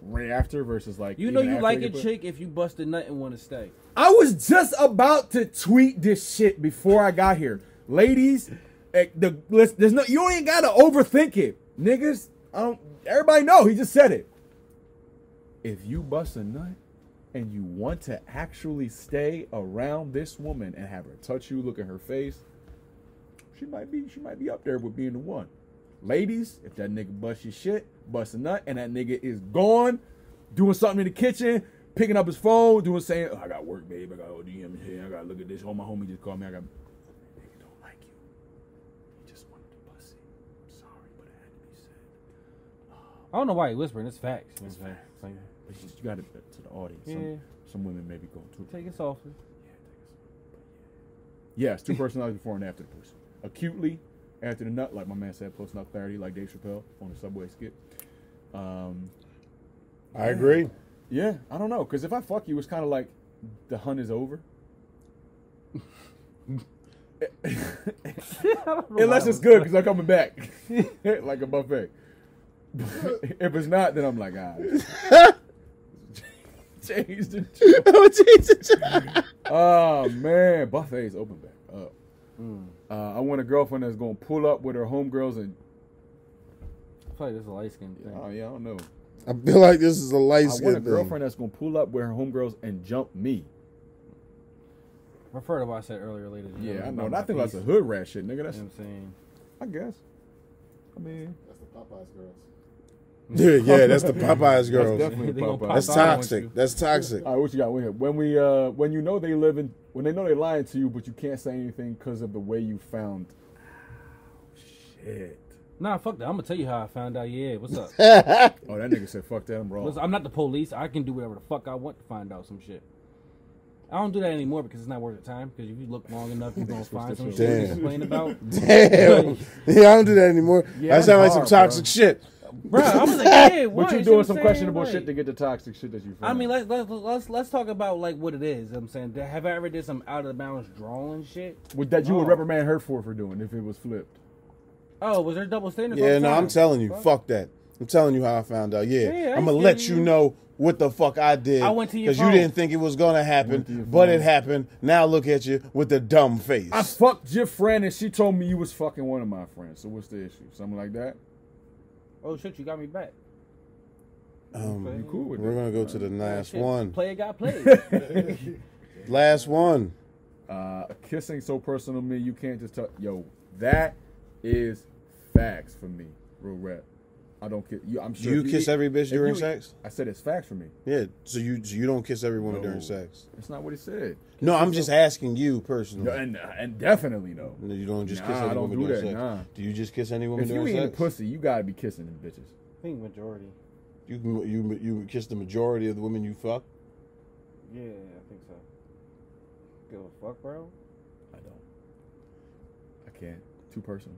right after versus like You know even you after like they a put- chick if you bust a nut and want to stay. I was just about to tweet this shit before I got here, ladies. There's no, you ain't gotta overthink it, niggas. Everybody know he just said it. If you bust a nut and you want to actually stay around this woman and have her touch you, look at her face, she might be up there with being the one. Ladies, if that nigga bust your shit, bust a nut, and that nigga is gone, doing something in the kitchen, picking up his phone, saying, oh, I got work, babe, I got ODM here, I gotta look at this. Oh, my homie just called me, that nigga don't like you. He just wanted to bust it. I'm sorry, but it had to be said. I don't know why you whispering. It's facts. It's facts. But you got it to the audience. Yeah. Some women maybe go too. Take it softly. Yes, 2 personalities before and after the pussy. Acutely, after the nut, like my man said, post nut clarity, like Dave Chappelle on the Subway skit. I agree. Yeah, I don't know, because if I fuck you, it's kind of like the hunt is over. Unless it's good, because I'm coming back like a buffet. If it's not, then I'm like, change the joke. Oh man, buffets open back up. I want a girlfriend that's gonna pull up with her homegirls and I feel like this is a light skin thing. I don't know. I feel like this is a light I want a skin thing. girlfriend that's gonna pull up with her homegirls and jump me. Refer to what I said earlier. Yeah, I know. And I think that's a hood rat shit, nigga. That's You know what I'm saying? I guess. I mean, That's the Popeyes girls. Yeah, that's the Popeyes That's girls. definitely They gonna Popeye. pop That's out on toxic. you. That's toxic. All right, what you got in here? When you know they when they know they're lying to you, but you can't say anything because of the way you found. Shit. Nah, fuck that. I'm gonna tell you how I found out. Yeah, what's up? Oh, that nigga said, "Fuck that, I'm wrong." Listen, I'm not the police. I can do whatever the fuck I want to find out some shit. I don't do that anymore because it's not worth the time. Because if you look long enough, you're gonna find some shit to Damn. complain about. Damn. Yeah, I don't do that anymore. Yeah, I sound like some hard, toxic bro. shit. Bro, I was like, yeah, what? But you're You doing know some what I'm questionable saying? shit to get the toxic shit that you found. I mean, let's talk about like what it is. You know what I'm saying, have I ever did some out of the bounds drawing shit? that you would Oh. reprimand her for doing if it was flipped. Oh, was there double standards? Yeah, all the no, time? I'm telling you, Fuck. fuck that. I'm telling you how I found out. Yeah, Yeah, I I'm gonna used let to- you know what the fuck I did. I went to your you phone. didn't think it was gonna Went to your happen, but phone. it happened. Now look at you with the dumb face. I fucked your friend and she told me you was fucking one of my friends. So what's the issue? Something like that? Oh shit, you got me back. You cool with We're that? gonna go to the last Shit, one. Player got played. Last one. Kissing so personal to me, you can't just tell. Yo, that is facts for me. Real rap. I don't kiss you. I'm Do sure. you if kiss every bitch if during you- sex? I said it's facts for me. Yeah. So you don't kiss every woman No. during sex? That's not what he said. No, I'm just asking you personally. No, and definitely no. No, you don't just Nah, kiss I any don't woman do during that, sex. nah. Do you just kiss any woman If you during eating sex? pussy, you gotta be kissing them bitches. I think majority. You kiss the majority of the women you fuck? Yeah, I think so. Give a fuck, bro. I don't. I can't. Too personal.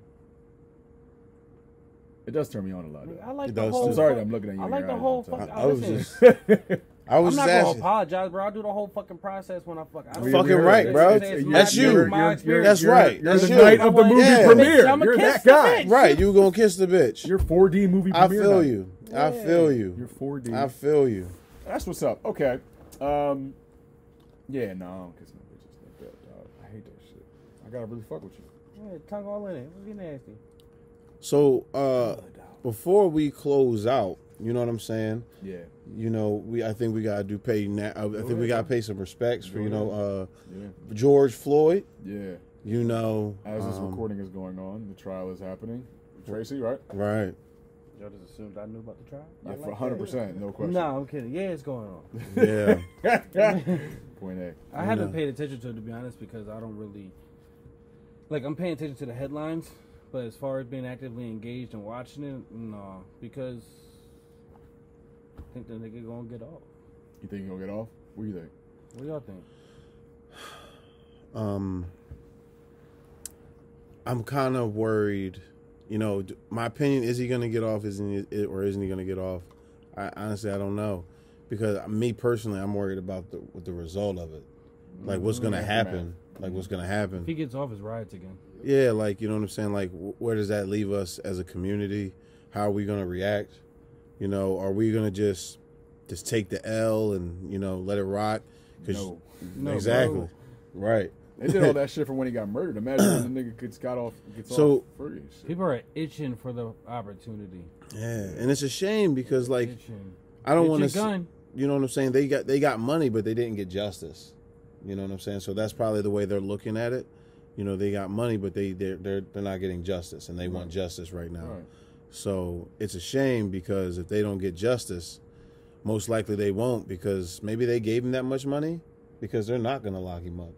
It does turn me on a lot. I like It the does, whole. too. I'm sorry that I'm looking at you. I in like your the eyes whole all the time. fuck. I was listen, just I was I'm just not gonna asking. apologize, bro. I do the whole fucking process when I fuck. I don't Fucking care. right, bro. It's That's my- you. my experience. That's right. You're That's the you. night of the movie Yeah. premiere. I'ma You're kiss that the guy. bitch. Right, you gonna kiss the bitch. You're 4D movie I premiere feel night. you. I feel you. You're 4D. I feel you. That's what's up. Okay. Yeah, no, I don't kiss no bitches like that, dog. I hate that shit. I gotta really fuck with you. Yeah, tongue all in it. Be nasty. So before we close out, you know what I'm saying? Yeah. You know, I think we gotta I think we gotta pay some respects for Yeah. George Floyd. Yeah. You know, As this recording is going on, the trial is happening. Tracy, right? right? Y'all just assumed I knew about the trial? Yeah, for 100%, no question. No, I'm kidding. Yeah, it's going on. Yeah. Point A. I haven't paid attention to it, to be honest, because I don't really like. I'm paying attention to the headlines, but as far as being actively engaged and watching it, no, because I think the nigga gonna get off. You think he'll get off? What do you think? What do y'all think? I'm kind of worried. You know, my opinion, is he going to get off, or isn't he going to get off? Honestly, I don't know. Because me personally, I'm worried about the result of it. Like, what's going to happen? Like, what's going to happen? If he gets off, his riots again. Yeah, like, you know what I'm saying? Like, where does that leave us as a community? How are we going to react? You know, are we going to just take the L and, you know, let it rock? No. Exactly. bro. Right. They did all that shit for when he got murdered. Imagine when the nigga gets off free and shit. People are itching for the opportunity. Yeah, and it's a shame because, like, Itching. I don't Get want your to. gun. You know what I'm saying? They got money, but they didn't get justice. You know what I'm saying? So that's probably the way they're looking at it. You know, they got money, but they're not getting justice, and they want justice right now. Right. So it's a shame because if they don't get justice, most likely they won't, because maybe they gave him that much money because they're not going to lock him up.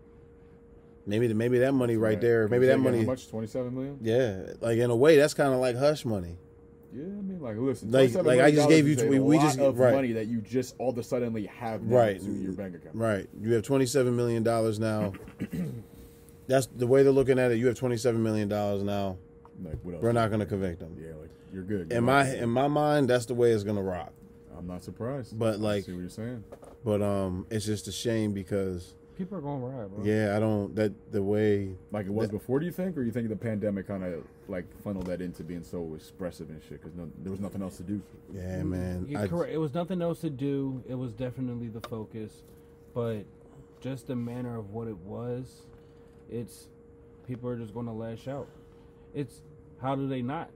Maybe that money right there. Maybe that money. How much? 27 million? Yeah, like in a way, that's kind of like hush money. Yeah, I mean, like, listen. Like $27 I just gave you. million is a We lot just of right. money that you just all of a sudden have now Right. to your bank account. Right. You have $27 million now. That's the way they're looking at it. You have $27 million now. Like, what else? We're not going to convict them. Yeah, like, you're good. In my mind, that's the way it's going to rock. I'm not surprised. But, I like- see what you're saying. But it's just a shame because People are going riot, bro. yeah, I don't the way Like it was before, do you think? Or you think the pandemic kind of, like, funneled that into being so expressive and shit? Because there was nothing else to do. yeah, man. You're correct. It was nothing else to do. It was definitely the focus, but just the manner of what it was, it's people are just going to lash out. It's how do they not?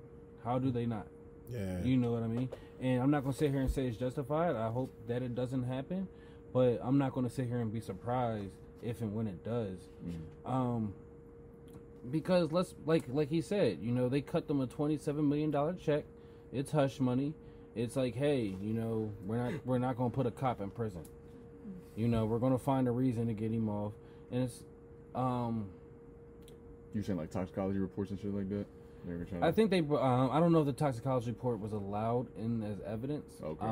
How do they not? Yeah. You know what I mean? And I'm not going to sit here and say it's justified. I hope that it doesn't happen, but I'm not going to sit here and be surprised if and when it does. Because like he said, you know, they cut them a $27 million check. It's hush money. It's like, hey, you know, we're not gonna put a cop in prison. You know, we're gonna find a reason to get him off, and it's You saying like toxicology reports and shit like that? They were trying I think they. I don't know if the toxicology report was allowed in as evidence. Okay.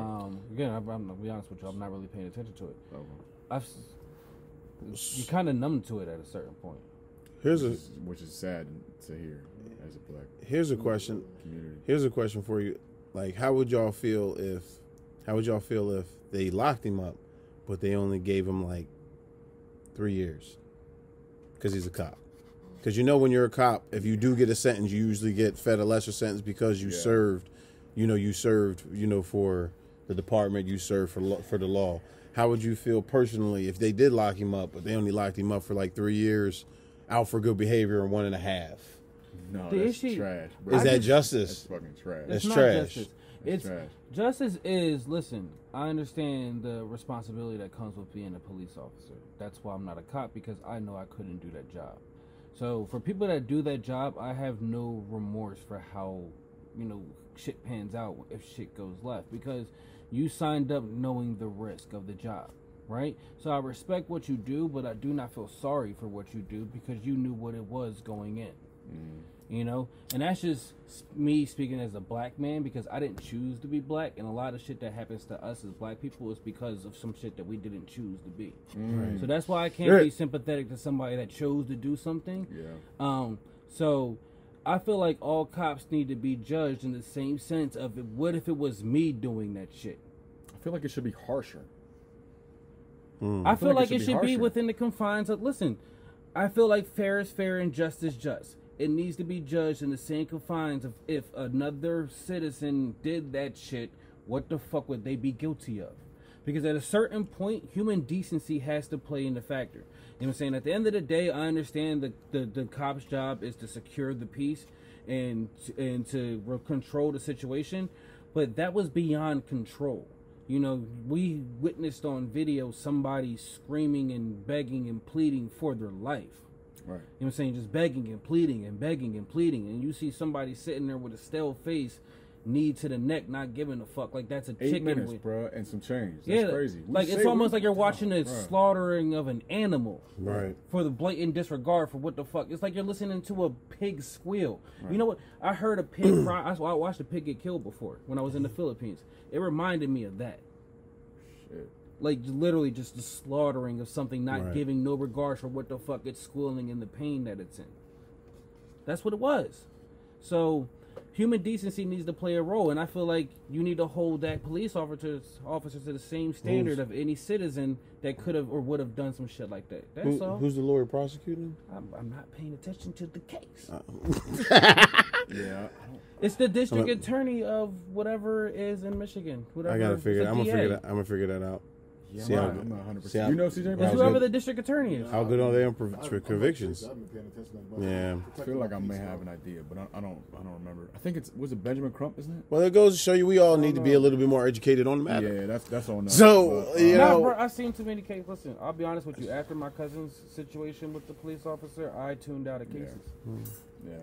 Again, I'm gonna be honest with you. I'm not really paying attention to it. Okay. You kind of numb to it at a certain point. Which is sad to hear as a black. Here's a question. Community. Here's a question for you. Like, how would y'all feel if they locked him up, but they only gave him like 3 years because he's a cop? Because you know, when you're a cop, if you do get a sentence, you usually get fed a lesser sentence because you served, for the department, you served for the law. How would you feel personally if they did lock him up, but they only locked him up for like 3 years, out for good behavior, and 1.5? No, The that's issue- trash. Bro. Is that justice? That's fucking trash. That's not trash. justice. That's It's trash. justice is, listen, I understand the responsibility that comes with being a police officer. That's why I'm not a cop, because I know I couldn't do that job. So for people that do that job, I have no remorse for how, shit pans out if shit goes left, because you signed up knowing the risk of the job, right? So I respect what you do, but I do not feel sorry for what you do, because you knew what it was going in. And that's just me speaking as a black man, because I didn't choose to be black, and a lot of shit that happens to us as black people is because of some shit that we didn't choose to be. So that's why I can't be sympathetic to somebody that chose to do something. So I feel like all cops need to be judged in the same sense of, what if it was me doing that shit? I feel like it should be harsher. I feel like it should be harsher. within the confines of, listen, I feel like fair is fair and just is just. It needs to be judged in the same confines of, if another citizen did that shit, what the fuck would they be guilty of? Because at a certain point, human decency has to play in the factor. You know what I'm saying? At the end of the day, I understand the cop's job is to secure the peace and to control the situation, but that was beyond control. We witnessed on video somebody screaming and begging and pleading for their life. Right. You know what I'm saying? Just begging and pleading and begging and pleading. And you see somebody sitting there with a stale face, knee to the neck, not giving a fuck. Like, that's a 8 chicken. minutes, bro, and some change. That's crazy. It's almost like you're watching a slaughtering of an animal. Right. For the blatant disregard for what the fuck. It's like you're listening to a pig squeal. Right. You know what? I heard a pig cry. I watched a pig get killed before when I was in the Philippines. It reminded me of that. Shit. Like, literally just the slaughtering of something, not giving no regard for what the fuck it's squealing and the pain that it's in. That's what it was. So, human decency needs to play a role, and I feel like you need to hold that police officers to the same standard of any citizen that could have or would have done some shit like that. That's all. Who's the lawyer prosecuting? I'm not paying attention to the case. Yeah. It's the district attorney of whatever is in Michigan. Whatever. I gotta figure. It's I'm a gonna DA. figure that out. Yeah, See how I'm good- not 100%. see how- You know CJ It's Brown? whoever the district attorney is. How good are they on I'm convictions? I've been paying attention that much. Yeah. I feel like I may have an idea, but I don't remember. I think was it Benjamin Crump, isn't it? Well, it goes to show you we all need to be a little bit more educated on the matter. Yeah, that's all. So, you Nah, know, bro, I've seen too many cases. Listen, I'll be honest with you. After my cousin's situation with the police officer, I tuned out of cases. Yeah.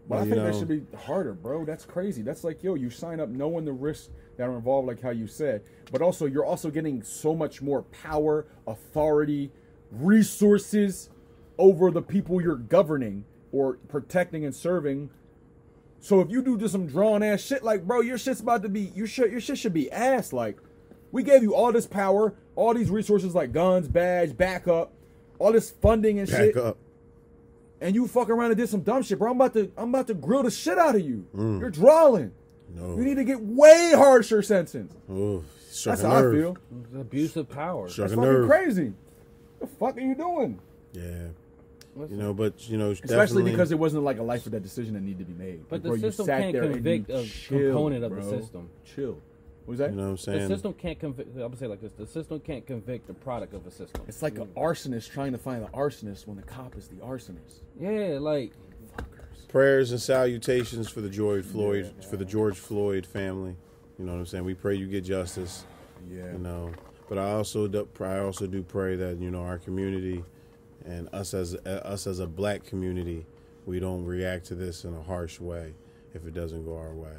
But Well, I you think that know- should be harder, bro. That's crazy. That's like, you sign up knowing the risks that are involved, like how you said. But also, you're also getting so much more power, authority, resources over the people you're governing or protecting and serving. So if you do just some drawn ass shit, like, bro, your shit's about to be, your shit should be ass. Like, we gave you all this power, all these resources like guns, badge, backup, all this funding and shit. back up. And you fuck around and did some dumb shit, bro. I'm about to grill the shit out of you. You're drawling. No. You need to get way harsher sentence. Oh, struck That's a how nerve. I feel. It's abuse of power. Struck That's a fucking nerve. crazy. The fuck are you doing? Yeah. Listen. You know, but Especially definitely because it wasn't like a life or death decision that needed to be made. But Bro, the you system sat can't there and convict you a chilled, component of the bro. system. Chill. What was that? you know what I'm The saying. system can't convict. I'm gonna say it like this: the system can't convict the product of a system. It's like an arsonist trying to find the arsonist when the cop is the arsonist. Yeah, like Fuckers. Prayers and salutations for the George Floyd family. You know what I'm saying. We pray you get justice. Yeah. You know, but I also do pray that our community and us as a black community, we don't react to this in a harsh way if it doesn't go our way.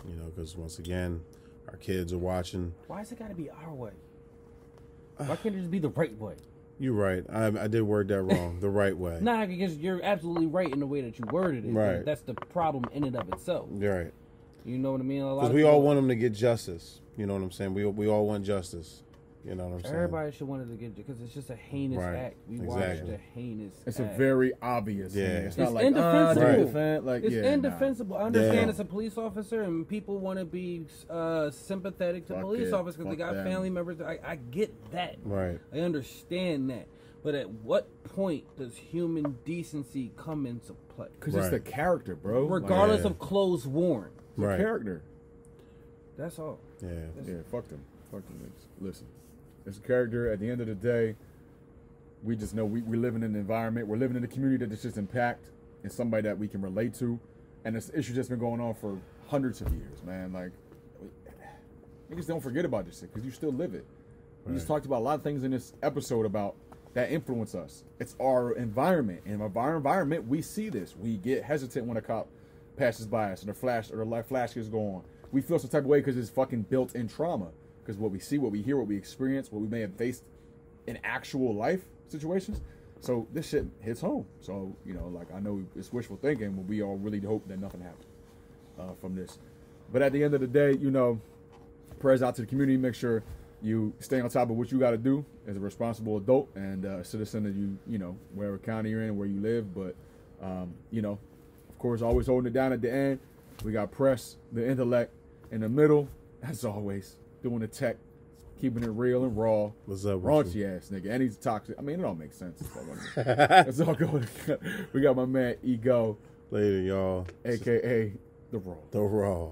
You know, because once again, our kids are watching. Why has it got to be our way? Why can't it just be the right way? You're right. I did word that wrong. The right way. Nah, because you're absolutely right in the way that you worded it. Right. That's the problem in and of itself. You're right. You know what I mean? Because we all want them to get justice. You know what I'm saying? We all want justice. You know what I'm saying? Everybody should want it to get, because it's just a heinous act. We watched a heinous It's act. a very obvious thing. It's not like, indefensible. Like, it's indefensible. I understand Yeah. it's a police officer and people want to be sympathetic to Fuck police it. officers because they Fuck got them. family members. I get that. Right. I understand that. But at what point does human decency come into play? Because it's the character, bro. Regardless Like, of clothes worn. it's the character. That's all. Yeah. Yeah, fuck them. Fuck them niggas. Listen, it's a character. At the end of the day, we just know we're living in an environment. We're living in a community that's just impact and somebody that we can relate to. And this issue just been going on for hundreds of years, man. Like, niggas don't forget about this shit because you still live it. We just talked about a lot of things in this episode about that influence us. It's our environment. And our environment, we see this. We get hesitant when a cop passes by us and the light flash is go on. We feel some type of way because it's fucking built-in trauma. Because what we see, what we hear, what we experience, what we may have faced in actual life situations. So this shit hits home. So, you know, like, I know it's wishful thinking, but we all really hope that nothing happens from this. But at the end of the day, you know, prayers out to the community. Make sure you stay on top of what you got to do as a responsible adult and a citizen that you know, wherever county you're in, where you live. But, you know, of course, always holding it down at the end. We got Press, the Intellect in the middle, as always, doing the tech, keeping it real and raw. What's up, raunchy ass nigga, and he's toxic. I mean, it all makes sense. It's all good. We got my man Ego, later, y'all, aka the Raw. The Raw.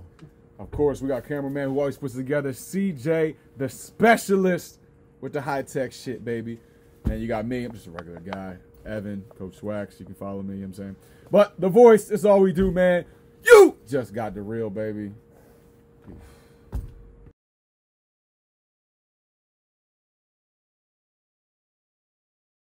Of course, we got cameraman who always puts it together, CJ, the specialist with the high tech shit, baby. And you got me, I'm just a regular guy. Evan, Coach Swaxx, you can follow me. You know what I'm saying, but the voice is all we do, man. You just got the real, baby. Peace.